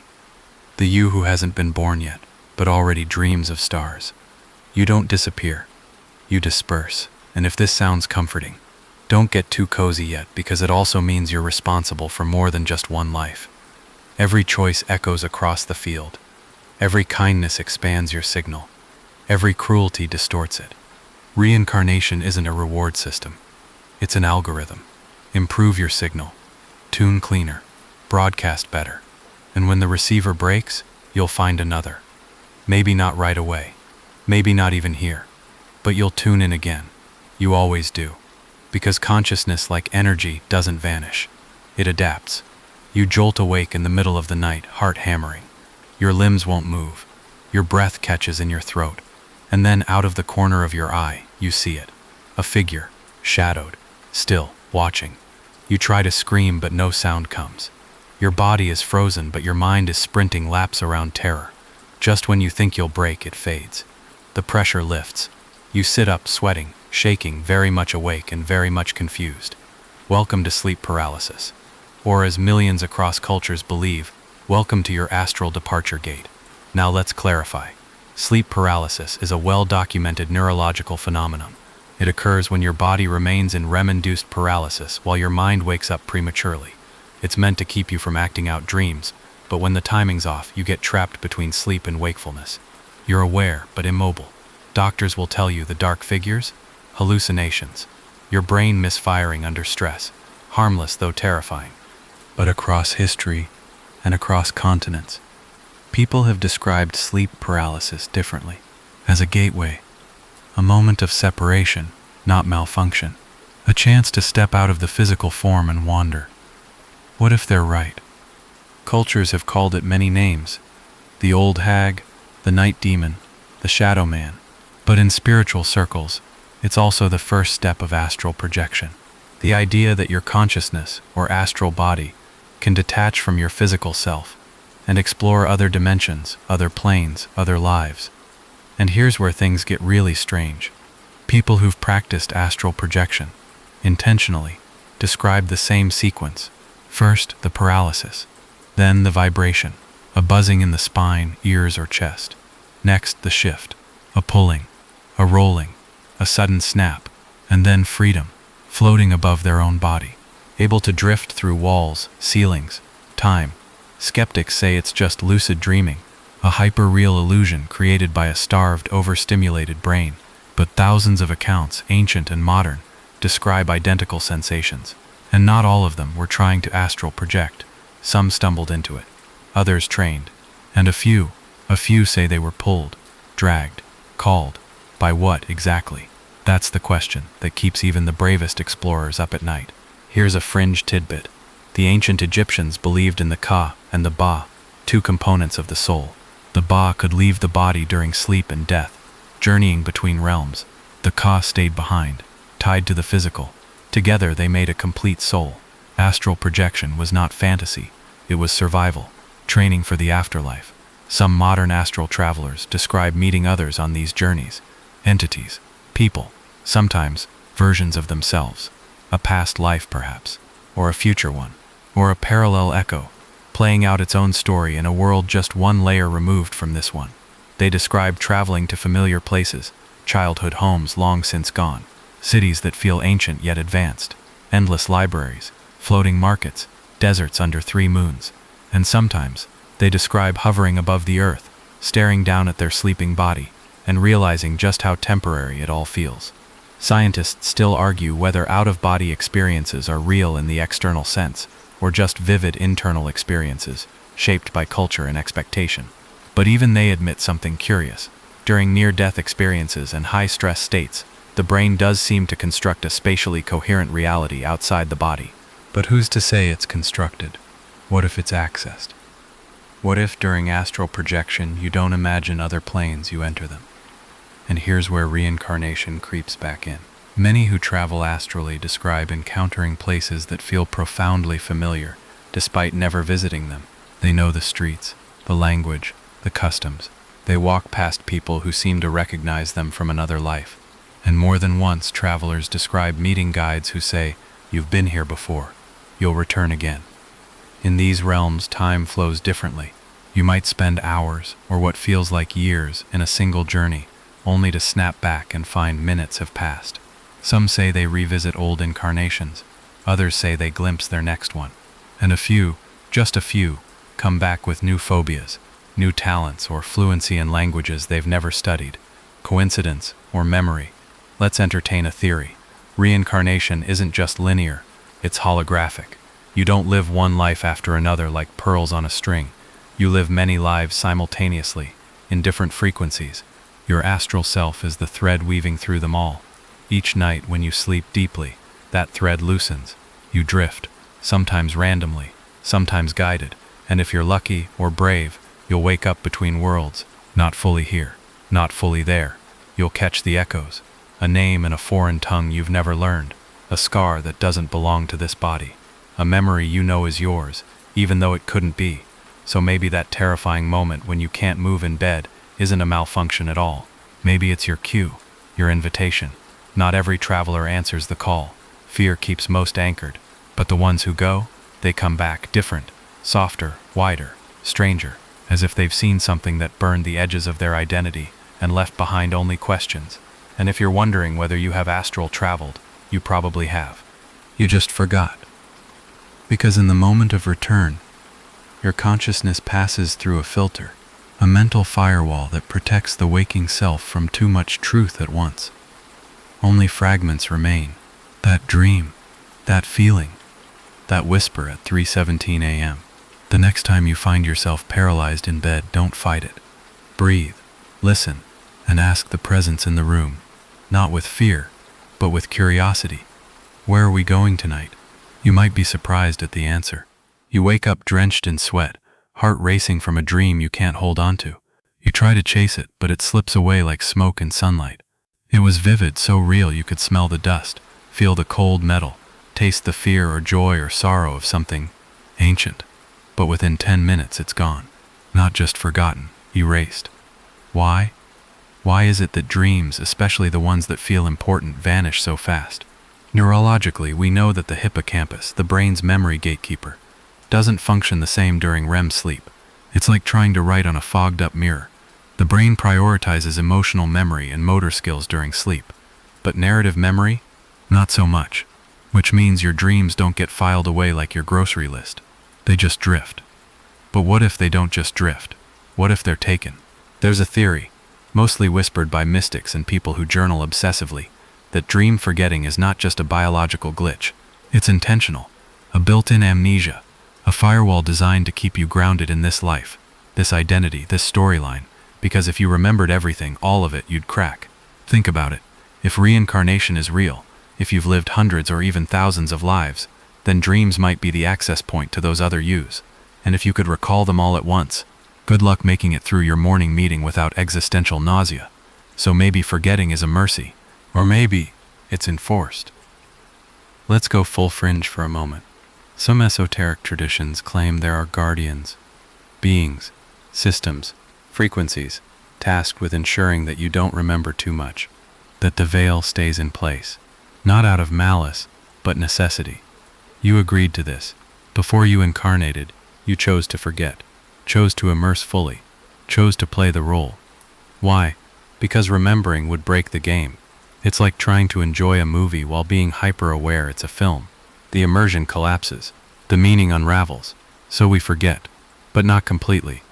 The you who hasn't been born yet, but already dreams of stars. You don't disappear. You disperse. And if this sounds comforting, don't get too cozy yet, because it also means you're responsible for more than just one life. Every choice echoes across the field. Every kindness expands your signal. Every cruelty distorts it. Reincarnation isn't a reward system. It's an algorithm. Improve your signal. Tune cleaner. Broadcast better. And when the receiver breaks, you'll find another. Maybe not right away. Maybe not even here. But you'll tune in again. You always do. Because consciousness, like energy, doesn't vanish. It adapts. You jolt awake in the middle of the night, heart hammering. Your limbs won't move. Your breath catches in your throat. And then out of the corner of your eye, you see it. A figure, shadowed, still, watching. You try to scream, but no sound comes. Your body is frozen, but your mind is sprinting laps around terror. Just when you think you'll break, it fades. The pressure lifts. You sit up, sweating, shaking, very much awake and very much confused. Welcome to sleep paralysis. Or, as millions across cultures believe, welcome to your astral departure gate. Now let's clarify. Sleep paralysis is a well-documented neurological phenomenon. It occurs when your body remains in REM-induced paralysis while your mind wakes up prematurely. It's meant to keep you from acting out dreams, but when the timing's off, you get trapped between sleep and wakefulness. You're aware, but immobile. Doctors will tell you the dark figures? Hallucinations. Your brain misfiring under stress. Harmless, though terrifying. But across history and across continents, people have described sleep paralysis differently. As a gateway, a moment of separation, not malfunction. A chance to step out of the physical form and wander. What if they're right? Cultures have called it many names. The old hag, the night demon, the shadow man. But in spiritual circles, it's also the first step of astral projection. The idea that your consciousness, or astral body, can detach from your physical self and explore other dimensions, other planes, other lives. And here's where things get really strange. People who've practiced astral projection, intentionally, describe the same sequence. First, the paralysis. Then the vibration, a buzzing in the spine, ears, or chest. Next, the shift, a pulling, a rolling, a sudden snap, and then freedom, floating above their own body, able to drift through walls, ceilings, time. Skeptics say it's just lucid dreaming, a hyper-real illusion created by a starved, overstimulated brain. But thousands of accounts, ancient and modern, describe identical sensations, and not all of them were trying to astral project. Some stumbled into it, others trained, and a few say they were pulled, dragged, called. By what exactly? That's the question that keeps even the bravest explorers up at night. Here's a fringe tidbit. The ancient Egyptians believed in the Ka and the Ba, two components of the soul. The Ba could leave the body during sleep and death, journeying between realms. The Ka stayed behind, tied to the physical. Together they made a complete soul. Astral projection was not fantasy, it was survival, training for the afterlife. Some modern astral travelers describe meeting others on these journeys, entities, people, sometimes versions of themselves, a past life perhaps, or a future one, or a parallel echo, playing out its own story in a world just one layer removed from this one. They describe traveling to familiar places, childhood homes long since gone, cities that feel ancient yet advanced, endless libraries, floating markets, deserts under 3 moons, and sometimes they describe hovering above the earth, staring down at their sleeping body, and realizing just how temporary it all feels. Scientists still argue whether out-of-body experiences are real in the external sense, or just vivid internal experiences, shaped by culture and expectation. But even they admit something curious. During near-death experiences and high-stress states, the brain does seem to construct a spatially coherent reality outside the body. But who's to say it's constructed? What if it's accessed? What if during astral projection you don't imagine other planes, you enter them? And here's where reincarnation creeps back in. Many who travel astrally describe encountering places that feel profoundly familiar, despite never visiting them. They know the streets, the language, the customs. They walk past people who seem to recognize them from another life. And more than once, travelers describe meeting guides who say, "You've been here before. You'll return again." In these realms, time flows differently. You might spend hours, or what feels like years, in a single journey, only to snap back and find minutes have passed. Some say they revisit old incarnations. Others say they glimpse their next one. And a few, just a few, come back with new phobias, new talents, or fluency in languages they've never studied. Coincidence or memory? Let's entertain a theory. Reincarnation isn't just linear, it's holographic. You don't live one life after another like pearls on a string. You live many lives simultaneously, in different frequencies. Your astral self is the thread weaving through them all. Each night when you sleep deeply, that thread loosens. You drift, sometimes randomly, sometimes guided, and if you're lucky or brave, you'll wake up between worlds, not fully here, not fully there. You'll catch the echoes, a name in a foreign tongue you've never learned, a scar that doesn't belong to this body. A memory you know is yours, even though it couldn't be. So maybe that terrifying moment when you can't move in bed isn't a malfunction at all. Maybe it's your cue, your invitation. Not every traveler answers the call. Fear keeps most anchored. But the ones who go, they come back different, softer, wider, stranger, as if they've seen something that burned the edges of their identity and left behind only questions. And if you're wondering whether you have astral traveled, you probably have. You just forgot. Because in the moment of return, your consciousness passes through a filter, a mental firewall that protects the waking self from too much truth at once. Only fragments remain. That dream, that feeling, that whisper at 3:17 a.m. The next time you find yourself paralyzed in bed, don't fight it. Breathe, listen, and ask the presence in the room, not with fear, but with curiosity. Where are we going tonight? You might be surprised at the answer. You wake up drenched in sweat, heart racing from a dream you can't hold on to. You try to chase it, but it slips away like smoke in sunlight. It was vivid, so real you could smell the dust, feel the cold metal, taste the fear or joy or sorrow of something ancient. But within 10 minutes it's gone. Not just forgotten, erased. Why? Why is it that dreams, especially the ones that feel important, vanish so fast? Neurologically, we know that the hippocampus, the brain's memory gatekeeper, doesn't function the same during REM sleep. It's like trying to write on a fogged-up mirror. The brain prioritizes emotional memory and motor skills during sleep. But narrative memory? Not so much. Which means your dreams don't get filed away like your grocery list. They just drift. But what if they don't just drift? What if they're taken? There's a theory, mostly whispered by mystics and people who journal obsessively, that dream forgetting is not just a biological glitch. It's intentional. A built-in amnesia. A firewall designed to keep you grounded in this life, this identity, this storyline. Because if you remembered everything, all of it, you'd crack. Think about it. If reincarnation is real, if you've lived hundreds or even thousands of lives, then dreams might be the access point to those other yous. And if you could recall them all at once, good luck making it through your morning meeting without existential nausea. So maybe forgetting is a mercy, or maybe it's enforced. Let's go full fringe for a moment. Some esoteric traditions claim there are guardians, beings, systems, frequencies, tasked with ensuring that you don't remember too much, that the veil stays in place, not out of malice, but necessity. You agreed to this. Before you incarnated, you chose to forget, chose to immerse fully, chose to play the role. Why? Because remembering would break the game. It's like trying to enjoy a movie while being hyper-aware it's a film. The immersion collapses, the meaning unravels, so we forget, but not completely.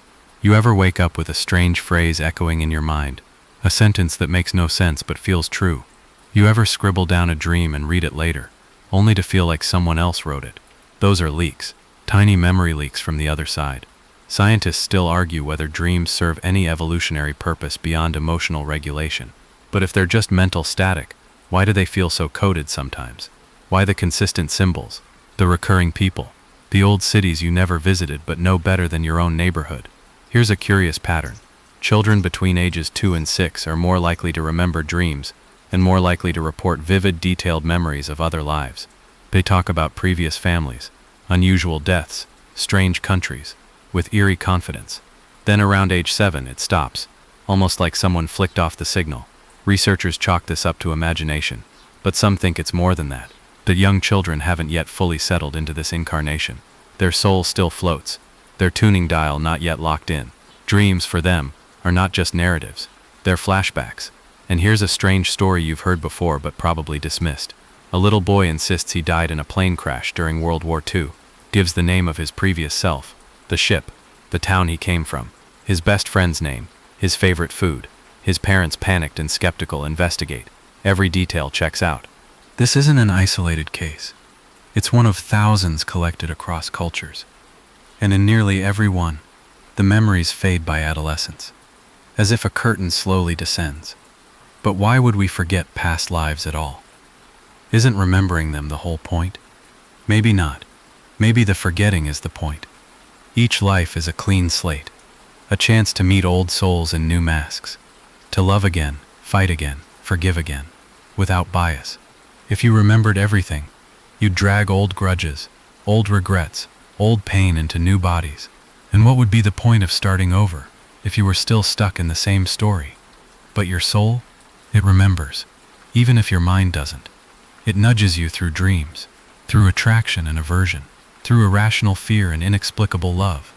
You ever wake up with a strange phrase echoing in your mind, a sentence that makes no sense but feels true? You ever scribble down a dream and read it later, only to feel like someone else wrote it? Those are leaks, tiny memory leaks from the other side. Scientists still argue whether dreams serve any evolutionary purpose beyond emotional regulation. But if they're just mental static, why do they feel so coded sometimes? Why the consistent symbols, the recurring people, the old cities you never visited but know better than your own neighborhood? Here's a curious pattern. Children between ages 2 and 6 are more likely to remember dreams and more likely to report vivid, detailed memories of other lives. They talk about previous families, unusual deaths, strange countries, with eerie confidence. Then around age 7 it stops, almost like someone flicked off the signal. Researchers chalk this up to imagination, but some think it's more than that. That young children haven't yet fully settled into this incarnation. Their soul still floats, their tuning dial not yet locked in. Dreams, for them, are not just narratives, they're flashbacks. And here's a strange story you've heard before but probably dismissed. A little boy insists he died in a plane crash during World War II, gives the name of his previous self, the ship, the town he came from, his best friend's name, his favorite food. His parents, panicked and skeptical, investigate. Every detail checks out. This isn't an isolated case. It's one of thousands collected across cultures. And in nearly every one, the memories fade by adolescence, as if a curtain slowly descends. But why would we forget past lives at all? Isn't remembering them the whole point? Maybe not. Maybe the forgetting is the point. Each life is a clean slate, a chance to meet old souls in new masks. To love again, fight again, forgive again, without bias. If you remembered everything, you'd drag old grudges, old regrets, old pain into new bodies. And what would be the point of starting over if you were still stuck in the same story? But your soul, it remembers, even if your mind doesn't. It nudges you through dreams, through attraction and aversion, through irrational fear and inexplicable love.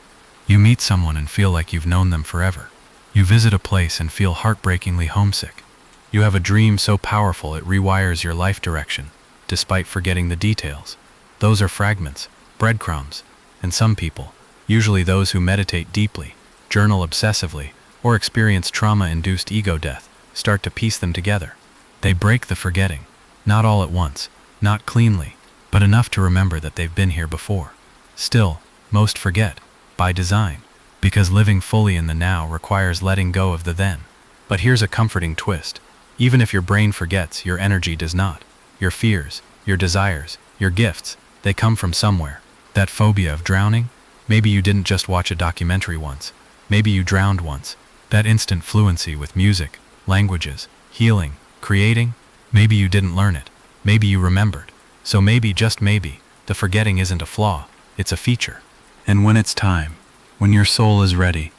You meet someone and feel like you've known them forever. You visit a place and feel heartbreakingly homesick. You have a dream so powerful it rewires your life direction, despite forgetting the details. Those are fragments, breadcrumbs, and some people, usually those who meditate deeply, journal obsessively, or experience trauma-induced ego death, start to piece them together. They break the forgetting, not all at once, not cleanly, but enough to remember that they've been here before. Still, most forget, by design, because living fully in the now requires letting go of the then. But here's a comforting twist. Even if your brain forgets, your energy does not. Your fears, your desires, your gifts, they come from somewhere. That phobia of drowning? Maybe you didn't just watch a documentary once. Maybe you drowned once. That instant fluency with music, languages, healing, creating? Maybe you didn't learn it. Maybe you remembered. So maybe, just maybe, the forgetting isn't a flaw, it's a feature. And when it's time, when your soul is ready,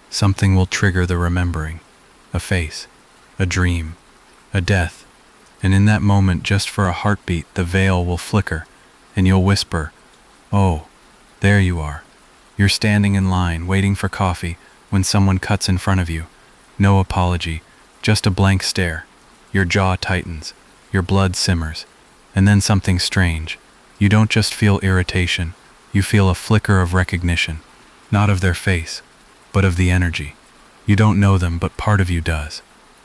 something will trigger the remembering. A face, a dream, a death. And in that moment, just for a heartbeat, the veil will flicker, and you'll whisper, "Oh, there you are." You're standing in line, waiting for coffee, when someone cuts in front of you. No apology, just a blank stare. Your jaw tightens, your blood simmers, and then something strange. You don't just feel irritation, you feel a flicker of recognition. Not of their face, but of the energy. You don't know them, but part of you does.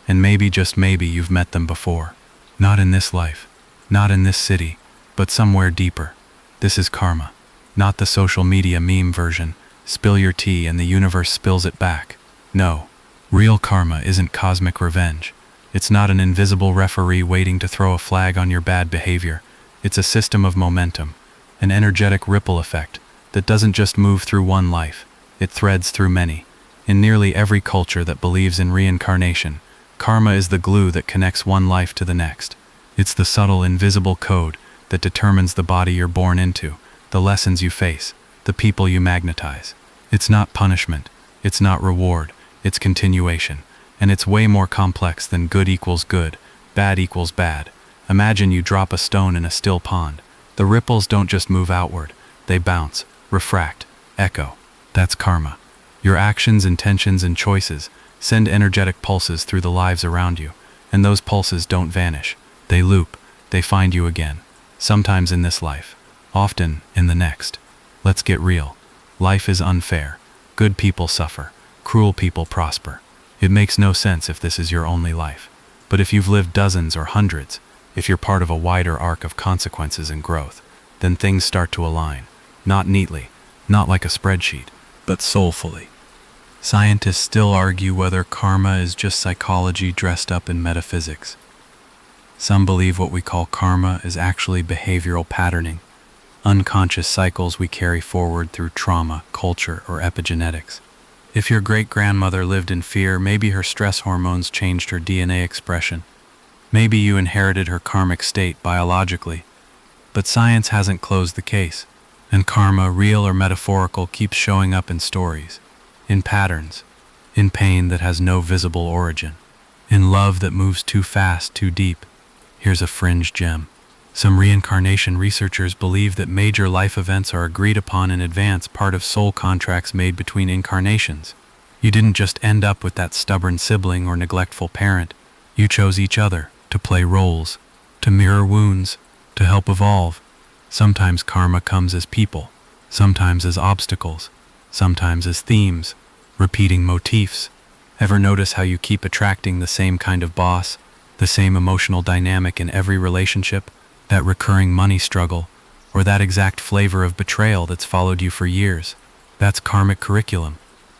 And maybe, just maybe, you've met them before. Not in this life, not in this city, but somewhere deeper. This is karma, not the social media meme version. Spill your tea and the universe spills it back. No, real karma isn't cosmic revenge. It's not an invisible referee waiting to throw a flag on your bad behavior. It's a system of momentum, an energetic ripple effect, that doesn't just move through one life, it threads through many. In nearly every culture that believes in reincarnation, karma is the glue that connects one life to the next. It's the subtle, invisible code that determines the body you're born into, the lessons you face, the people you magnetize. It's not punishment, it's not reward, it's continuation. And it's way more complex than good equals good, bad equals bad. Imagine you drop a stone in a still pond. The ripples don't just move outward, they bounce, refract, echo. That's karma. Your actions, intentions, and choices send energetic pulses through the lives around you, and those pulses don't vanish. They loop, they find you again. Sometimes in this life, often in the next. Let's get real. Life is unfair. Good people suffer. Cruel people prosper. It makes no sense if this is your only life. But if you've lived dozens or hundreds, if you're part of a wider arc of consequences and growth, then things start to align. Not neatly, not like a spreadsheet, but soulfully. Scientists still argue whether karma is just psychology dressed up in metaphysics. Some believe what we call karma is actually behavioral patterning, unconscious cycles we carry forward through trauma, culture, or epigenetics. If your great-grandmother lived in fear, maybe her stress hormones changed her DNA expression. Maybe you inherited her karmic state biologically. But science hasn't closed the case, and karma, real or metaphorical, keeps showing up in stories, in patterns, in pain that has no visible origin, in love that moves too fast, too deep. Here's a fringe gem. Some reincarnation researchers believe that major life events are agreed upon in advance, part of soul contracts made between incarnations. You didn't just end up with that stubborn sibling or neglectful parent. You chose each other to play roles, to mirror wounds, to help evolve. Sometimes karma comes as people, sometimes as obstacles, sometimes as themes, repeating motifs. Ever notice how you keep attracting the same kind of boss, the same emotional dynamic in every relationship? That recurring money struggle, or that exact flavor of betrayal that's followed you for years. That's karmic curriculum.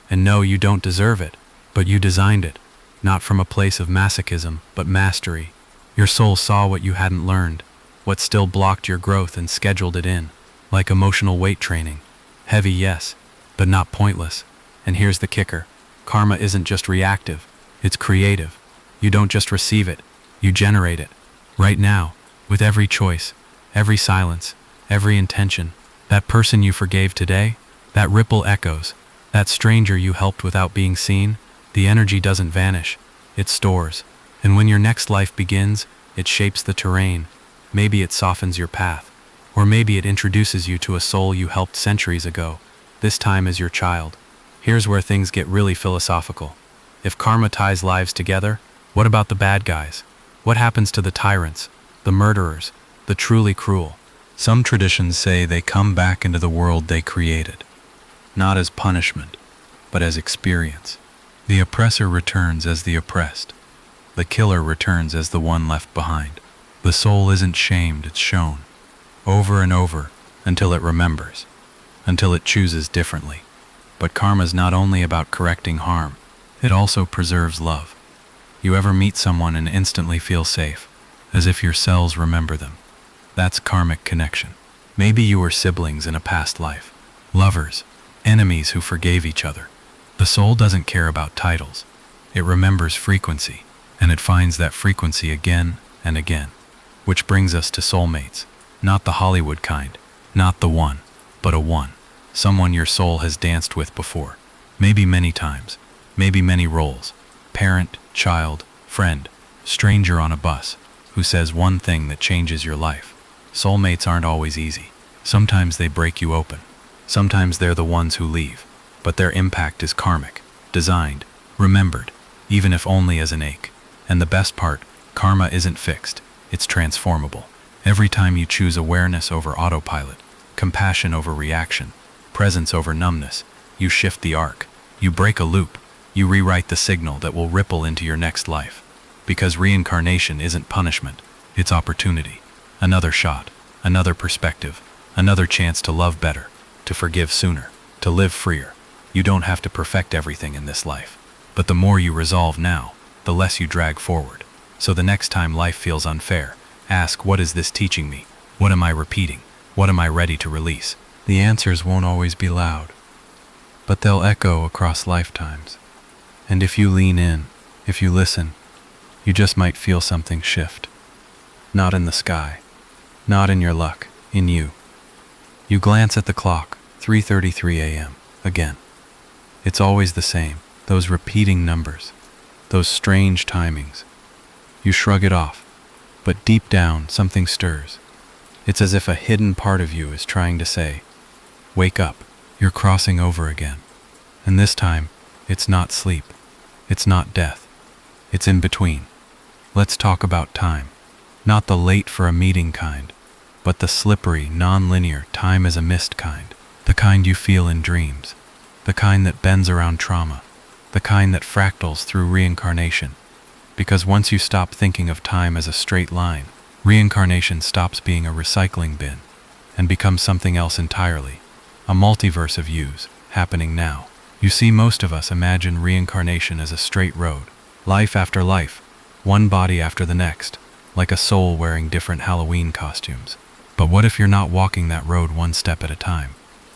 And no, you don't deserve it, but you designed it, not from a place of masochism, but mastery. Your soul saw what you hadn't learned, what still blocked your growth, and scheduled it in, like emotional weight training. Heavy, yes, but not pointless. And here's the kicker. Karma isn't just reactive, it's creative. You don't just receive it, you generate it. Right now, with every choice, every silence, every intention, that person you forgave today, that ripple echoes, that stranger you helped without being seen, the energy doesn't vanish, it stores. And when your next life begins, it shapes the terrain. Maybe it softens your path, or maybe it introduces you to a soul you helped centuries ago, this time as your child. Here's where things get really philosophical. If karma ties lives together, what about the bad guys? What happens to the tyrants, the murderers, the truly cruel? Some traditions say they come back into the world they created, not as punishment, but as experience. The oppressor returns as the oppressed. The killer returns as the one left behind. The soul isn't shamed, it's shown, over and over, until it remembers, until it chooses differently. But karma's not only about correcting harm, it also preserves love. You ever meet someone and instantly feel safe, as if your cells remember them? That's karmic connection. Maybe you were siblings in a past life, lovers, enemies who forgave each other. The soul doesn't care about titles. It remembers frequency, and it finds that frequency again and again. Which brings us to soulmates. Not the Hollywood kind, not the one, but a one. Someone your soul has danced with before. Maybe many times, maybe many roles. Parent, child, friend, stranger on a bus, who says one thing that changes your life. Soulmates aren't always easy. Sometimes they break you open. Sometimes they're the ones who leave. But their impact is karmic, designed, remembered, even if only as an ache. And the best part, karma isn't fixed, it's transformable. Every time you choose awareness over autopilot, compassion over reaction, presence over numbness, you shift the arc, you break a loop, you rewrite the signal that will ripple into your next life. Because reincarnation isn't punishment, it's opportunity. Another shot, another perspective, another chance to love better, to forgive sooner, to live freer. You don't have to perfect everything in this life. But the more you resolve now, the less you drag forward. So the next time life feels unfair, ask, what is this teaching me? What am I repeating? What am I ready to release? The answers won't always be loud, but they'll echo across lifetimes. And if you lean in, if you listen, you just might feel something shift. Not in the sky, not in your luck, in you. You glance at the clock, 3:33 a.m., again. It's always the same, those repeating numbers, those strange timings. You shrug it off, but deep down something stirs. It's as if a hidden part of you is trying to say, wake up, you're crossing over again. And this time, it's not sleep, it's not death, it's in between. Let's talk about time. Not the late for a meeting kind, but the slippery, non-linear, time as a mist kind. The kind you feel in dreams, the kind that bends around trauma, the kind that fractals through reincarnation. Because once you stop thinking of time as a straight line, reincarnation stops being a recycling bin and becomes something else entirely, a multiverse of yous, happening now. You see, most of us imagine reincarnation as a straight road, life after life, one body after the next, like a soul wearing different Halloween costumes. But what if you're not walking that road one step at a time?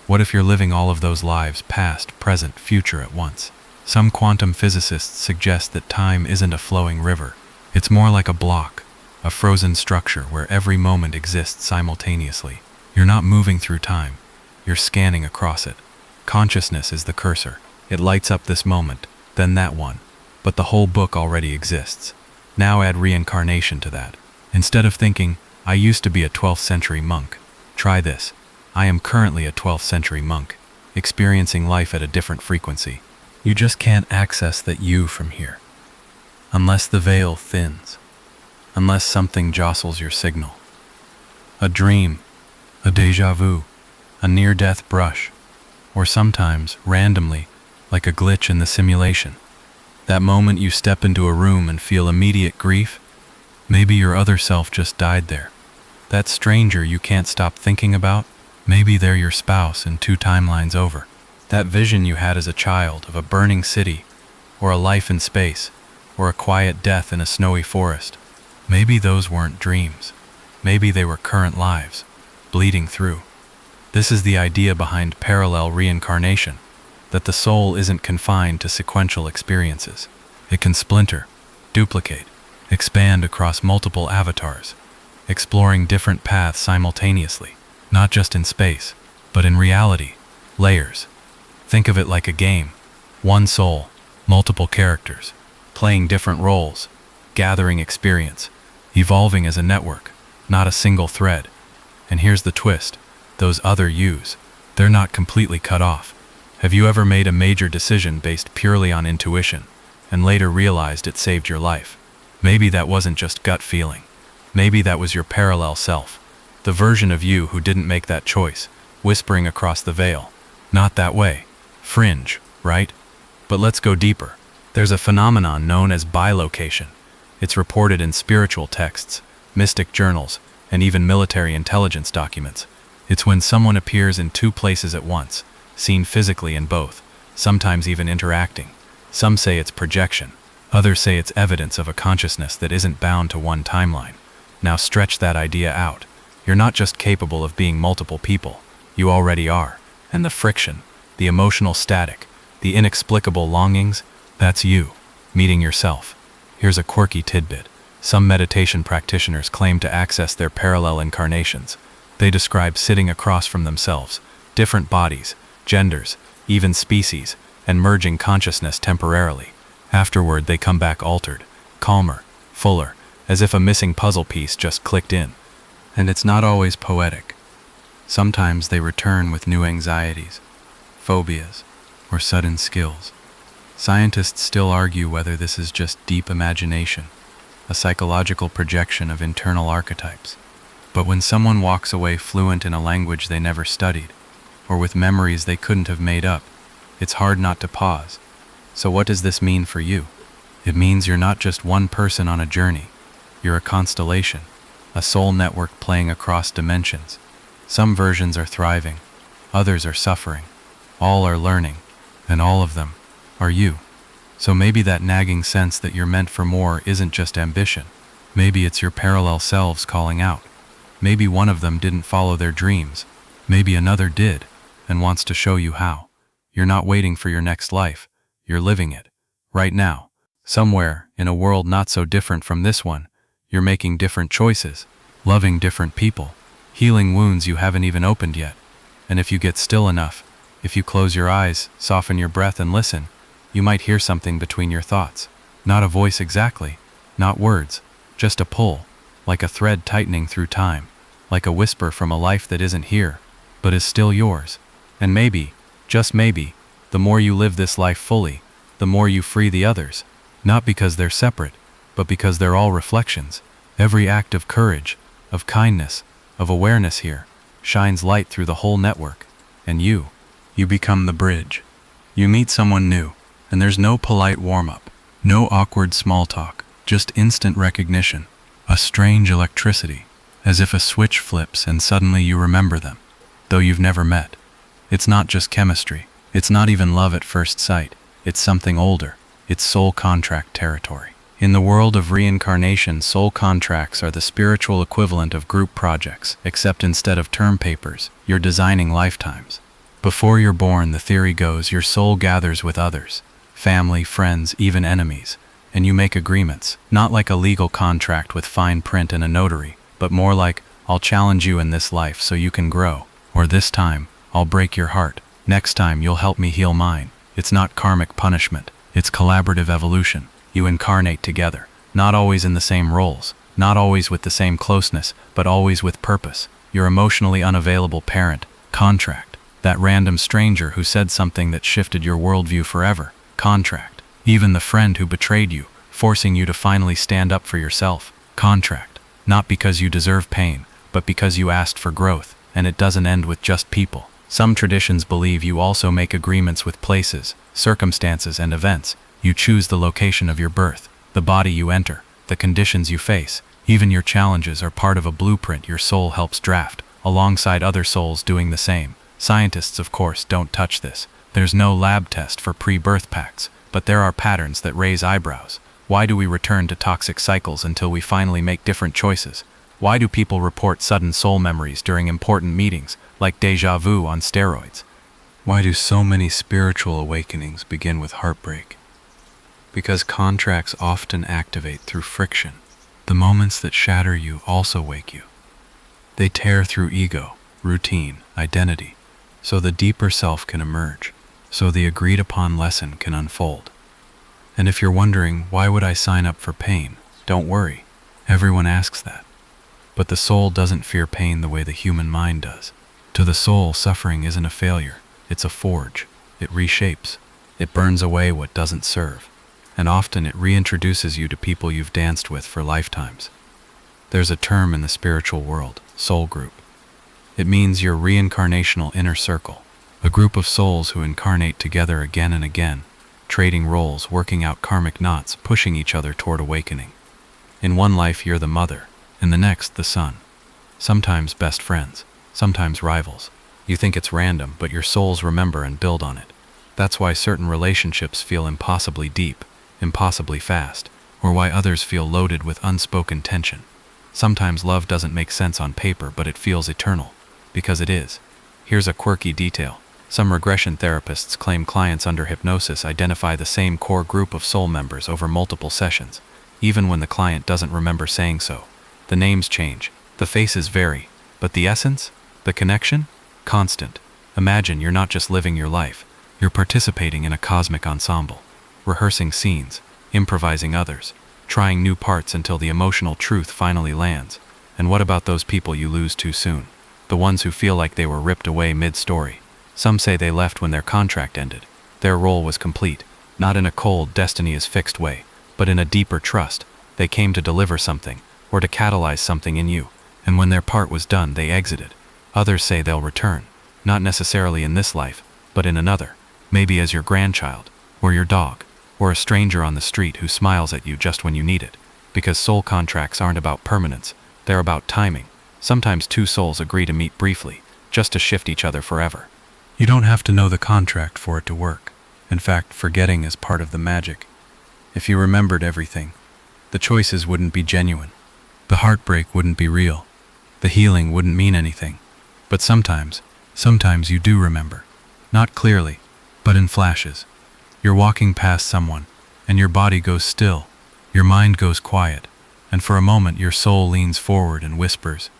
What if you're living all of those lives, past, present, future, at once? Some quantum physicists suggest that time isn't a flowing river. It's more like a block, a frozen structure where every moment exists simultaneously. You're not moving through time, you're scanning across it. Consciousness is the cursor. It lights up this moment, then that one. But the whole book already exists. Now add reincarnation to that. Instead of thinking, I used to be a 12th century monk, try this. I am currently a 12th century monk, experiencing life at a different frequency. You just can't access that you from here. Unless the veil thins. Unless something jostles your signal. A dream, a déjà vu, a near-death brush, or sometimes, randomly, like a glitch in the simulation. That moment you step into a room and feel immediate grief, maybe your other self just died there. That stranger you can't stop thinking about, maybe they're your spouse in 2 timelines over. That vision you had as a child of a burning city, or a life in space, or a quiet death in a snowy forest, maybe those weren't dreams. Maybe they were current lives, bleeding through. This is the idea behind parallel reincarnation, that the soul isn't confined to sequential experiences. It can splinter, duplicate, expand across multiple avatars, exploring different paths simultaneously, not just in space, but in reality, layers. Think of it like a game. One soul, multiple characters, playing different roles, gathering experience, evolving as a network, not a single thread. And here's the twist. Those other yous, they're not completely cut off. Have you ever made a major decision based purely on intuition, and later realized it saved your life? Maybe that wasn't just gut feeling. Maybe that was your parallel self, the version of you who didn't make that choice, whispering across the veil. Not that way. Fringe, right? But let's go deeper. There's a phenomenon known as bilocation. It's reported in spiritual texts, mystic journals, and even military intelligence documents. It's when someone appears in 2 places at once, seen physically in both, sometimes even interacting. Some say it's projection. Others say it's evidence of a consciousness that isn't bound to one timeline. Now stretch that idea out. You're not just capable of being multiple people. You already are. And the friction, the emotional static, the inexplicable longings, that's you, meeting yourself. Here's a quirky tidbit. Some meditation practitioners claim to access their parallel incarnations. They describe sitting across from themselves, different bodies, genders, even species, and merging consciousness temporarily. Afterward, they come back altered, calmer, fuller, as if a missing puzzle piece just clicked in. And it's not always poetic. Sometimes they return with new anxieties, phobias, or sudden skills. Scientists still argue whether this is just deep imagination, a psychological projection of internal archetypes. But when someone walks away fluent in a language they never studied, or with memories they couldn't have made up, it's hard not to pause. So what does this mean for you? It means you're not just one person on a journey. You're a constellation, a soul network playing across dimensions. Some versions are thriving, others are suffering. All are learning, and all of them are you. So maybe that nagging sense that you're meant for more isn't just ambition. Maybe it's your parallel selves calling out. Maybe one of them didn't follow their dreams, Maybe another did, and wants to show you how. You're not waiting for your next life, you're living it. Right now. Somewhere, in a world not so different from this one, you're making different choices, loving different people, healing wounds you haven't even opened yet. And if you get still enough, if you close your eyes, soften your breath and listen, you might hear something between your thoughts. Not a voice exactly, not words, just a pull, like a thread tightening through time, like a whisper from a life that isn't here, but is still yours. And maybe, just maybe, the more you live this life fully, the more you free the others, not because they're separate, but because they're all reflections. Every act of courage, of kindness, of awareness here, shines light through the whole network. And you become the bridge. You meet someone new, and there's no polite warm-up, no awkward small talk, just instant recognition, a strange electricity, as if a switch flips and suddenly you remember them, though you've never met. It's not just chemistry, it's not even love at first sight, it's something older, it's soul contract territory. In the world of reincarnation, soul contracts are the spiritual equivalent of group projects, except instead of term papers, you're designing lifetimes. Before you're born, the theory goes, your soul gathers with others, family, friends, even enemies, and you make agreements, not like a legal contract with fine print and a notary, but more like, I'll challenge you in this life so you can grow, or this time, I'll break your heart, next time you'll help me heal mine. It's not karmic punishment, it's collaborative evolution. You incarnate together, not always in the same roles, not always with the same closeness, but always with purpose. Your emotionally unavailable parent, contract. That random stranger who said something that shifted your worldview forever, contract. Even the friend who betrayed you, forcing you to finally stand up for yourself, contract. Not because you deserve pain, but because you asked for growth, and it doesn't end with just people. Some traditions believe you also make agreements with places, circumstances, and events. You choose the location of your birth, the body you enter, the conditions you face. Even your challenges are part of a blueprint your soul helps draft, alongside other souls doing the same. Scientists, of course, don't touch this. There's no lab test for pre-birth pacts, but there are patterns that raise eyebrows. Why do we return to toxic cycles until we finally make different choices? Why do people report sudden soul memories during important meetings, like déjà vu on steroids? Why do so many spiritual awakenings begin with heartbreak? Because contracts often activate through friction. The moments that shatter you also wake you. They tear through ego, routine, identity, so the deeper self can emerge, so the agreed-upon lesson can unfold. And if you're wondering, why would I sign up for pain? Don't worry, everyone asks that. But the soul doesn't fear pain the way the human mind does. To the soul, suffering isn't a failure, it's a forge. It reshapes. It burns away what doesn't serve. And often it reintroduces you to people you've danced with for lifetimes. There's a term in the spiritual world, soul group. It means your reincarnational inner circle, a group of souls who incarnate together again and again, trading roles, working out karmic knots, pushing each other toward awakening. In one life you're the mother, in the next the son. Sometimes best friends, sometimes rivals. You think it's random, but your souls remember and build on it. That's why certain relationships feel impossibly deep, impossibly fast, or why others feel loaded with unspoken tension. Sometimes love doesn't make sense on paper, but it feels eternal, because it is. Here's a quirky detail. Some regression therapists claim clients under hypnosis identify the same core group of soul members over multiple sessions, even when the client doesn't remember saying so. The names change, the faces vary, but the essence, the connection, constant. Imagine you're not just living your life, you're participating in a cosmic ensemble, rehearsing scenes, improvising others, trying new parts until the emotional truth finally lands. And what about those people you lose too soon? The ones who feel like they were ripped away mid-story. Some say they left when their contract ended. Their role was complete, not in a cold destiny is fixed way, but in a deeper trust. They came to deliver something, or to catalyze something in you, and when their part was done, they exited. Others say they'll return, not necessarily in this life, but in another, maybe as your grandchild, or your dog, or a stranger on the street who smiles at you just when you need it. Because soul contracts aren't about permanence, they're about timing. Sometimes two souls agree to meet briefly, just to shift each other forever. You don't have to know the contract for it to work. In fact, forgetting is part of the magic. If you remembered everything, the choices wouldn't be genuine. The heartbreak wouldn't be real. The healing wouldn't mean anything. But sometimes, Sometimes you do remember. Not clearly, but in flashes. You're walking past someone, and your body goes still, your mind goes quiet, and for a moment your soul leans forward and whispers,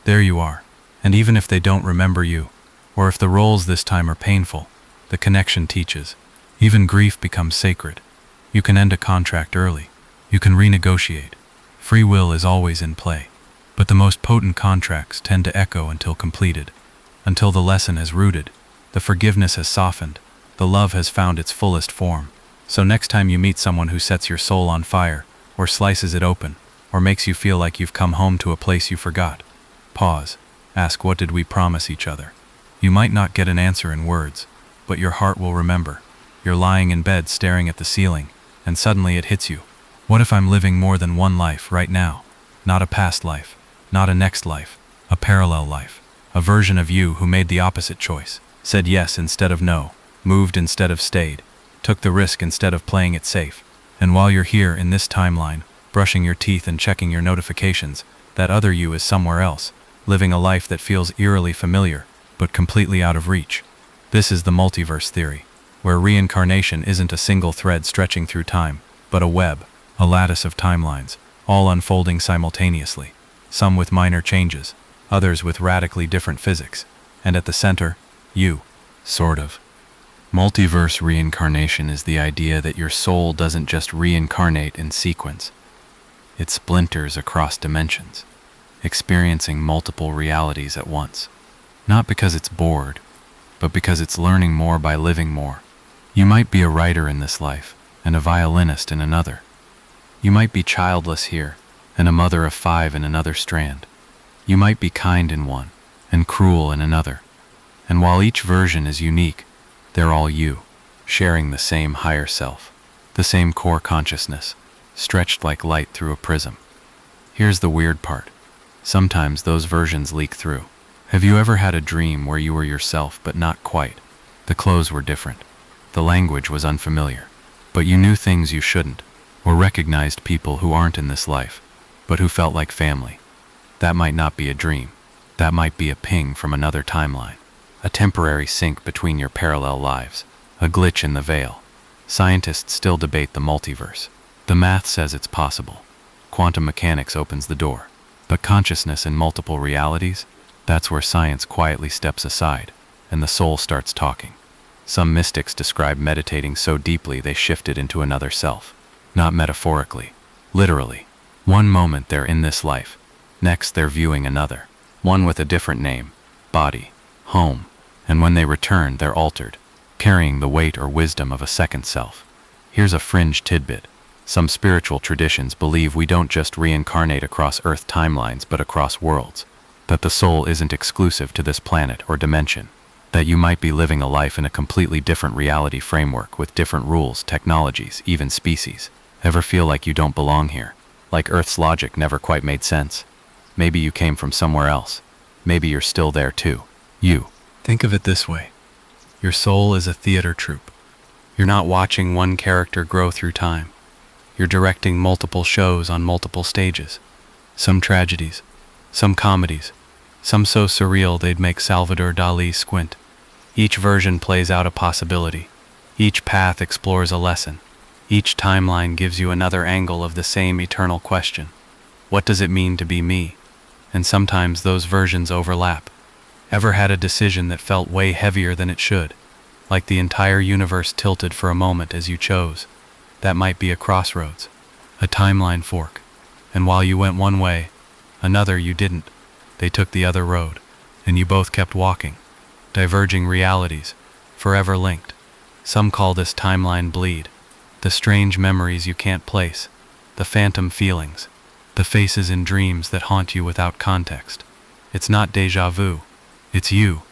"There you are." And even if they don't remember you, or if the roles this time are painful, the connection teaches. Even grief becomes sacred. You can end a contract early. You can renegotiate. Free will is always in play. But the most potent contracts tend to echo until completed, until the lesson has rooted, the forgiveness has softened, the love has found its fullest form. So next time you meet someone who sets your soul on fire, or slices it open, or makes you feel like you've come home to a place you forgot, pause. Ask, what did we promise each other? You might not get an answer in words, but your heart will remember. You're lying in bed staring at the ceiling, and suddenly it hits you. What if I'm living more than one life right now? Not a past life, not a next life, a parallel life. A version of you who made the opposite choice, said yes instead of no, moved instead of stayed, took the risk instead of playing it safe. And while you're here in this timeline, brushing your teeth and checking your notifications, that other you is somewhere else, living a life that feels eerily familiar, but completely out of reach. This is the multiverse theory, where reincarnation isn't a single thread stretching through time, but a web, a lattice of timelines, all unfolding simultaneously, some with minor changes, others with radically different physics, and at the center, you, sort of. Multiverse reincarnation is the idea that your soul doesn't just reincarnate in sequence. It splinters across dimensions, experiencing multiple realities at once. Not because it's bored, but because it's learning more by living more. You might be a writer in this life, and a violinist in another. You might be childless here, and a mother of 5 in another strand. You might be kind in one, and cruel in another. And while each version is unique, they're all you, sharing the same higher self, the same core consciousness, stretched like light through a prism. Here's the weird part. Sometimes those versions leak through. Have you ever had a dream where you were yourself but not quite? The clothes were different. The language was unfamiliar. But you knew things you shouldn't, or recognized people who aren't in this life, but who felt like family. That might not be a dream. That might be a ping from another timeline. A temporary sync between your parallel lives. A glitch in the veil. Scientists still debate the multiverse. The math says it's possible. Quantum mechanics opens the door. But consciousness in multiple realities? That's where science quietly steps aside, and the soul starts talking. Some mystics describe meditating so deeply they shifted into another self. Not metaphorically, literally. One moment they're in this life, next they're viewing another. One with a different name, body, home, and when they return they're altered, carrying the weight or wisdom of a second self. Here's a fringe tidbit. Some spiritual traditions believe we don't just reincarnate across Earth timelines but across worlds. That the soul isn't exclusive to this planet or dimension. That you might be living a life in a completely different reality framework with different rules, technologies, even species. Ever feel like you don't belong here? Like Earth's logic never quite made sense? Maybe you came from somewhere else. Maybe you're still there too. You. Think of it this way. Your soul is a theater troupe. You're not watching one character grow through time. You're directing multiple shows on multiple stages. Some tragedies, some comedies, some so surreal they'd make Salvador Dali squint. Each version plays out a possibility. Each path explores a lesson. Each timeline gives you another angle of the same eternal question. What does it mean to be me? And sometimes those versions overlap. Ever had a decision that felt way heavier than it should? Like the entire universe tilted for a moment as you chose. That might be a crossroads, a timeline fork. And while you went one way, another you didn't. They took the other road, and you both kept walking. Diverging realities, forever linked. Some call this timeline bleed. The strange memories you can't place. The phantom feelings. The faces in dreams that haunt you without context. It's not déjà vu. It's you,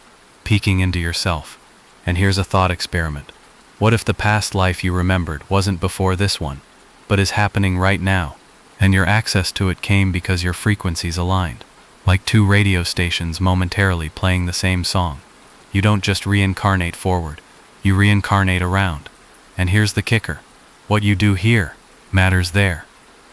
peeking into yourself. And here's a thought experiment. What if the past life you remembered wasn't before this one, but is happening right now, and your access to it came because your frequencies aligned? Like 2 radio stations momentarily playing the same song. You don't just reincarnate forward, you reincarnate around. And here's the kicker. What you do here matters there.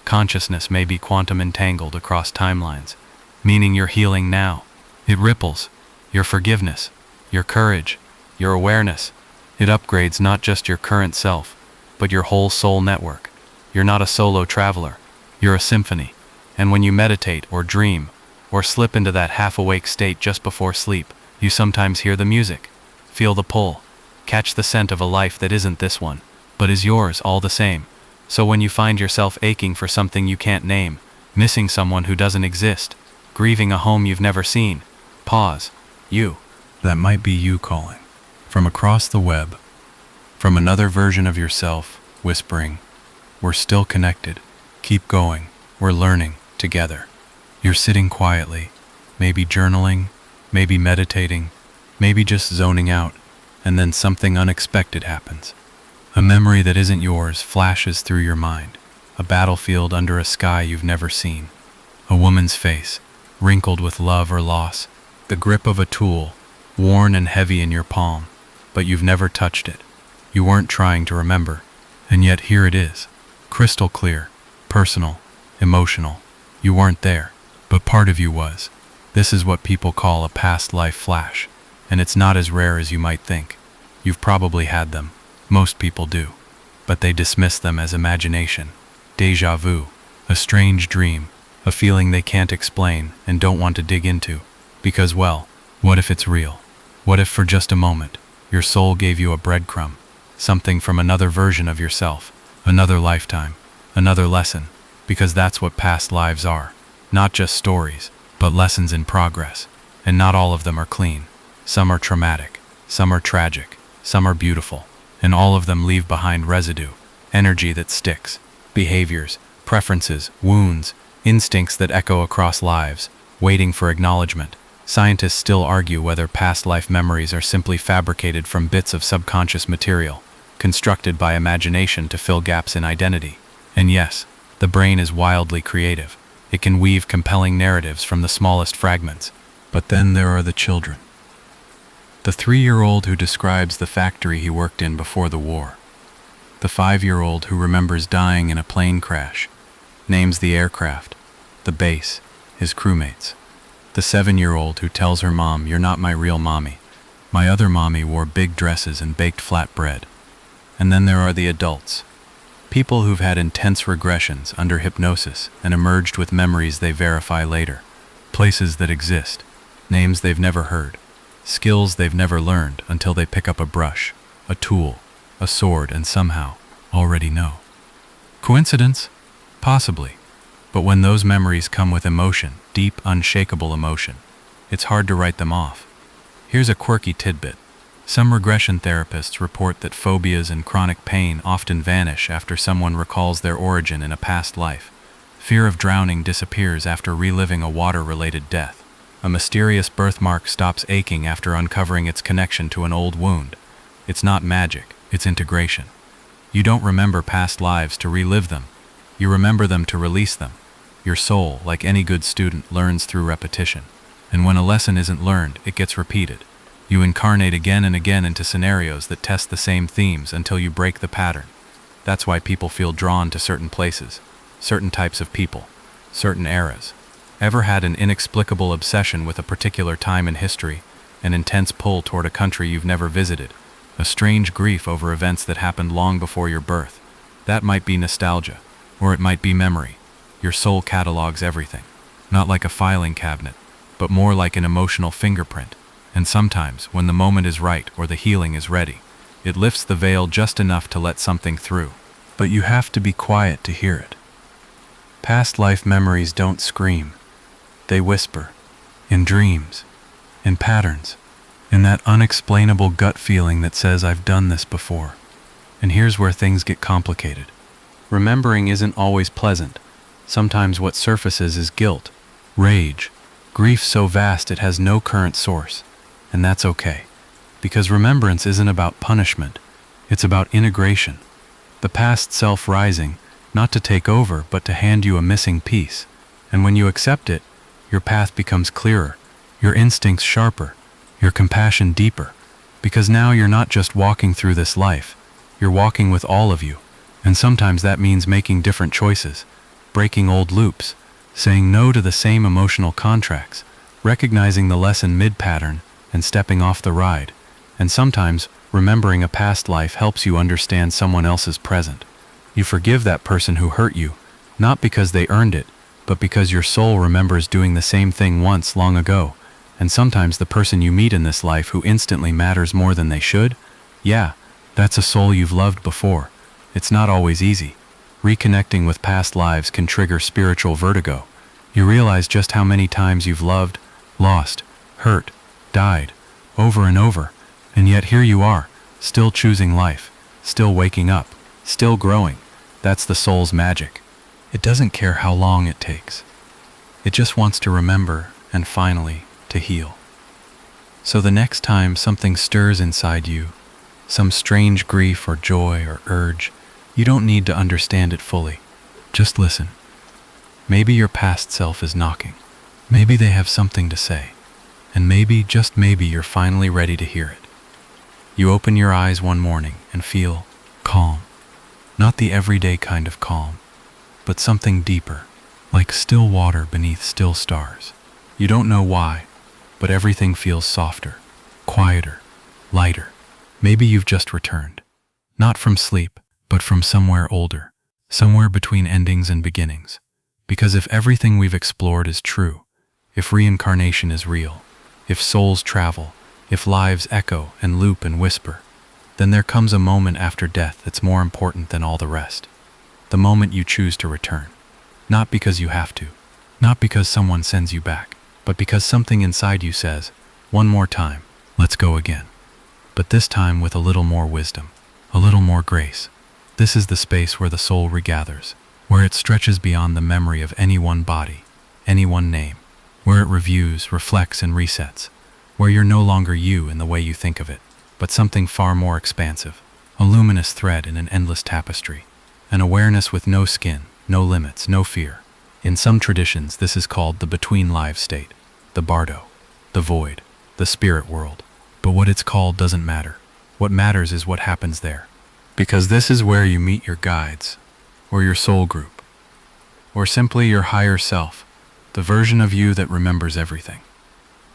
Consciousness may be quantum entangled across timelines, meaning your healing now. It ripples. Your forgiveness. your courage, your awareness. It upgrades not just your current self, but your whole soul network. You're not a solo traveler, you're a symphony. And when you meditate or dream, or slip into that half-awake state just before sleep, you sometimes hear the music, feel the pull, catch the scent of a life that isn't this one, but is yours all the same. So when you find yourself aching for something you can't name, missing someone who doesn't exist, grieving a home you've never seen, pause. That might be you calling. From across the web, from another version of yourself, whispering, "We're still connected. Keep going. We're learning together." You're sitting quietly, maybe journaling, maybe meditating, maybe just zoning out, and then something unexpected happens. A memory that isn't yours flashes through your mind, a battlefield under a sky you've never seen, a woman's face, wrinkled with love or loss, the grip of a tool, worn and heavy in your palm, but you've never touched it. You weren't trying to remember, and yet here it is, crystal clear, personal, emotional. You weren't there, but part of you was. This is what people call a past life flash, and it's not as rare as you might think. You've probably had them. Most people do. But they dismiss them as imagination, déjà vu, a strange dream, a feeling they can't explain and don't want to dig into. Because, well, what if it's real? What if for just a moment, your soul gave you a breadcrumb, something from another version of yourself, another lifetime, another lesson? Because that's what past lives are. Not just stories, but lessons in progress. And not all of them are clean. Some are traumatic, some are tragic, some are beautiful, and all of them leave behind residue, energy that sticks, behaviors, preferences, wounds, instincts that echo across lives, waiting for acknowledgement. Scientists still argue whether past life memories are simply fabricated from bits of subconscious material, constructed by imagination to fill gaps in identity. And yes, the brain is wildly creative. It can weave compelling narratives from the smallest fragments. But then there are the children. The 3-year-old who describes the factory he worked in before the war. The 5-year-old who remembers dying in a plane crash, names the aircraft, the base, his crewmates. The 7-year-old who tells her mom, "You're not my real mommy. My other mommy wore big dresses and baked flatbread." And then there are the adults. People who've had intense regressions under hypnosis and emerged with memories they verify later. Places that exist, names they've never heard, skills they've never learned until they pick up a brush, a tool, a sword, and somehow already know. Coincidence? Possibly. But when those memories come with emotion, deep, unshakable emotion, it's hard to write them off. Here's a quirky tidbit. Some regression therapists report that phobias and chronic pain often vanish after someone recalls their origin in a past life. Fear of drowning disappears after reliving a water-related death. A mysterious birthmark stops aching after uncovering its connection to an old wound. It's not magic, it's integration. You don't remember past lives to relive them. You remember them to release them. Your soul, like any good student, learns through repetition. And when a lesson isn't learned, it gets repeated. You incarnate again and again into scenarios that test the same themes until you break the pattern. That's why people feel drawn to certain places, certain types of people, certain eras. Ever had an inexplicable obsession with a particular time in history, an intense pull toward a country you've never visited, a strange grief over events that happened long before your birth? That might be nostalgia, or it might be memory. Your soul catalogs everything, not like a filing cabinet, but more like an emotional fingerprint. And sometimes, when the moment is right or the healing is ready, it lifts the veil just enough to let something through. But you have to be quiet to hear it. Past life memories don't scream. They whisper. In dreams. In patterns. In that unexplainable gut feeling that says, "I've done this before." And here's where things get complicated. Remembering isn't always pleasant. Sometimes what surfaces is guilt, rage, grief so vast it has no current source. And that's okay. Because remembrance isn't about punishment. It's about integration. The past self rising, not to take over, but to hand you a missing piece. And when you accept it, your path becomes clearer, your instincts sharper, your compassion deeper. Because now you're not just walking through this life, you're walking with all of you. And sometimes that means making different choices, breaking old loops, saying no to the same emotional contracts, recognizing the lesson mid-pattern, and stepping off the ride. And sometimes, remembering a past life helps you understand someone else's present. You forgive that person who hurt you, not because they earned it, but because your soul remembers doing the same thing once long ago. And sometimes the person you meet in this life who instantly matters more than they should, yeah, that's a soul you've loved before. It's not always easy. Reconnecting with past lives can trigger spiritual vertigo. You realize just how many times you've loved, lost, hurt, died, over and over, and yet here you are, still choosing life, still waking up, still growing. That's the soul's magic. It doesn't care how long it takes. It just wants to remember and finally to heal. So the next time something stirs inside you, some strange grief or joy or urge, you don't need to understand it fully. Just listen. Maybe your past self is knocking. Maybe they have something to say. And maybe, just maybe, you're finally ready to hear it. You open your eyes one morning and feel calm. Not the everyday kind of calm, but something deeper, like still water beneath still stars. You don't know why, but everything feels softer, quieter, lighter. Maybe you've just returned. Not from sleep, but from somewhere older, somewhere between endings and beginnings. Because if everything we've explored is true, if reincarnation is real, if souls travel, if lives echo and loop and whisper, then there comes a moment after death that's more important than all the rest. The moment you choose to return. Not because you have to, not because someone sends you back, but because something inside you says, one more time, let's go again. But this time with a little more wisdom, a little more grace. This is the space where the soul regathers, where it stretches beyond the memory of any one body, any one name, where it reviews, reflects, and resets, where you're no longer you in the way you think of it, but something far more expansive, a luminous thread in an endless tapestry, an awareness with no skin, no limits, no fear. In some traditions, this is called the between-life state, the bardo, the void, the spirit world. But what it's called doesn't matter. What matters is what happens there. Because this is where you meet your guides, or your soul group, or simply your higher self, the version of you that remembers everything.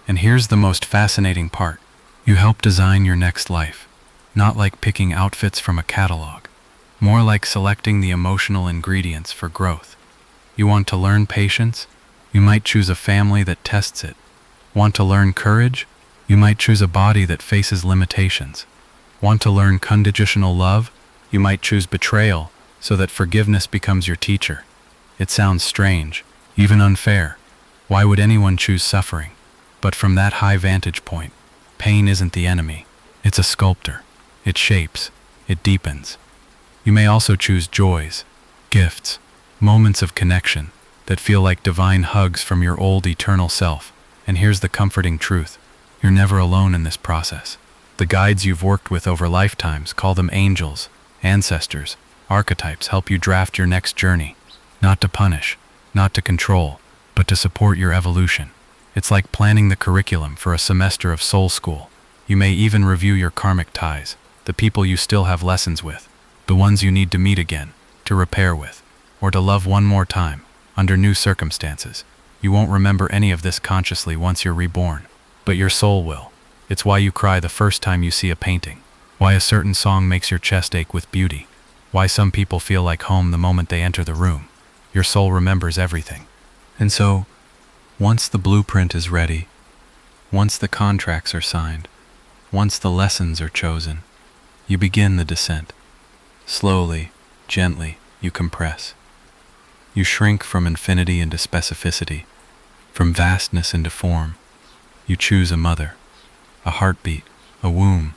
And here's the most fascinating part. You help design your next life, not like picking outfits from a catalog, more like selecting the emotional ingredients for growth. You want to learn patience? You might choose a family that tests it. Want to learn courage? You might choose a body that faces limitations. Want to learn conditional love? You might choose betrayal, so that forgiveness becomes your teacher. It sounds strange, even unfair. Why would anyone choose suffering? But from that high vantage point, pain isn't the enemy. It's a sculptor. It shapes. It deepens. You may also choose joys, gifts, moments of connection that feel like divine hugs from your old eternal self. And here's the comforting truth. You're never alone in this process. The guides you've worked with over lifetimes, call them angels, ancestors, archetypes, help you draft your next journey. Not to punish, not to control, but to support your evolution. It's like planning the curriculum for a semester of soul school. You may even review your karmic ties, the people you still have lessons with, the ones you need to meet again, to repair with, or to love one more time, under new circumstances. You won't remember any of this consciously once you're reborn, but your soul will. It's why you cry the first time you see a painting, why a certain song makes your chest ache with beauty, why some people feel like home the moment they enter the room. Your soul remembers everything. And so, once the blueprint is ready, once the contracts are signed, once the lessons are chosen, you begin the descent. Slowly, gently, you compress. You shrink from infinity into specificity, from vastness into form. You choose a mother, a heartbeat, a womb.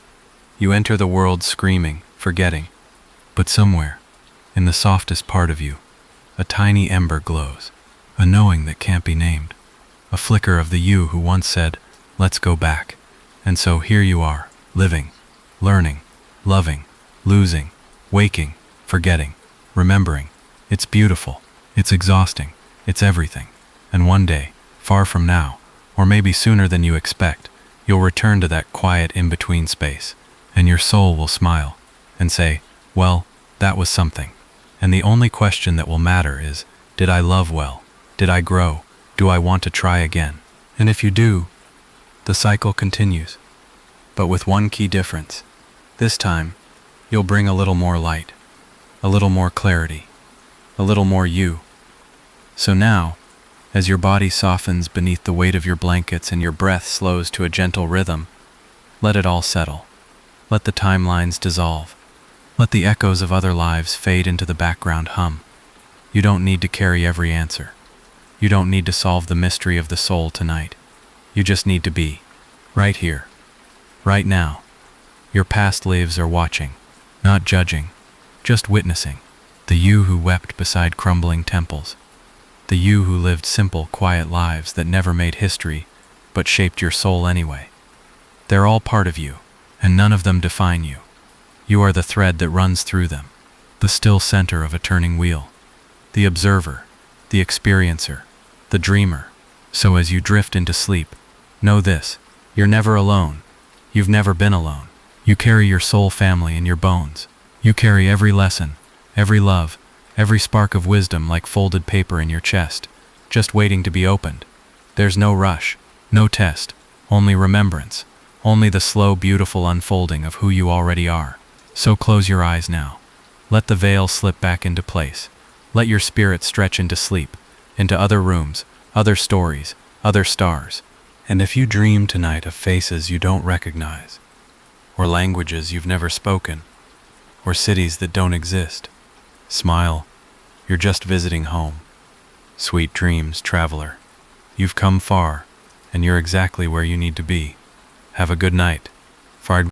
You enter the world screaming, forgetting. But somewhere, in the softest part of you, a tiny ember glows, a knowing that can't be named, a flicker of the you who once said, let's go back. And so here you are, living, learning, loving, losing, waking, forgetting, remembering. It's beautiful, it's exhausting, it's everything. And one day, far from now, or maybe sooner than you expect, you'll return to that quiet in-between space, and your soul will smile and say, well, that was something. And the only question that will matter is, did I love well? Did I grow? Do I want to try again? And if you do, The cycle continues, but with one key difference. This time, you'll bring a little more light, a little more clarity, a little more you. So now, as your body softens beneath the weight of your blankets and your breath slows to a gentle rhythm, let it all settle. Let the timelines dissolve. Let the echoes of other lives fade into the background hum. You don't need to carry every answer. You don't need to solve the mystery of the soul tonight. You just need to be. Right here. Right now. Your past lives are watching, not judging, just witnessing. The you who wept beside crumbling temples. The you who lived simple, quiet lives that never made history, but shaped your soul anyway. They're all part of you, and none of them define you. You are the thread that runs through them, the still center of a turning wheel, the observer, the experiencer, the dreamer. So as you drift into sleep, know this: you're never alone. You've never been alone. You carry your soul family in your bones. You carry every lesson, every love, every spark of wisdom like folded paper in your chest, just waiting to be opened. There's no rush, no test, only remembrance, only the slow, beautiful unfolding of who you already are. So close your eyes now. Let the veil slip back into place. Let your spirit stretch into sleep, into other rooms, other stories, other stars. And if you dream tonight of faces you don't recognize, or languages you've never spoken, or cities that don't exist, smile. You're just visiting home. Sweet dreams, traveler. You've come far, and you're exactly where you need to be. Have a good night. Fard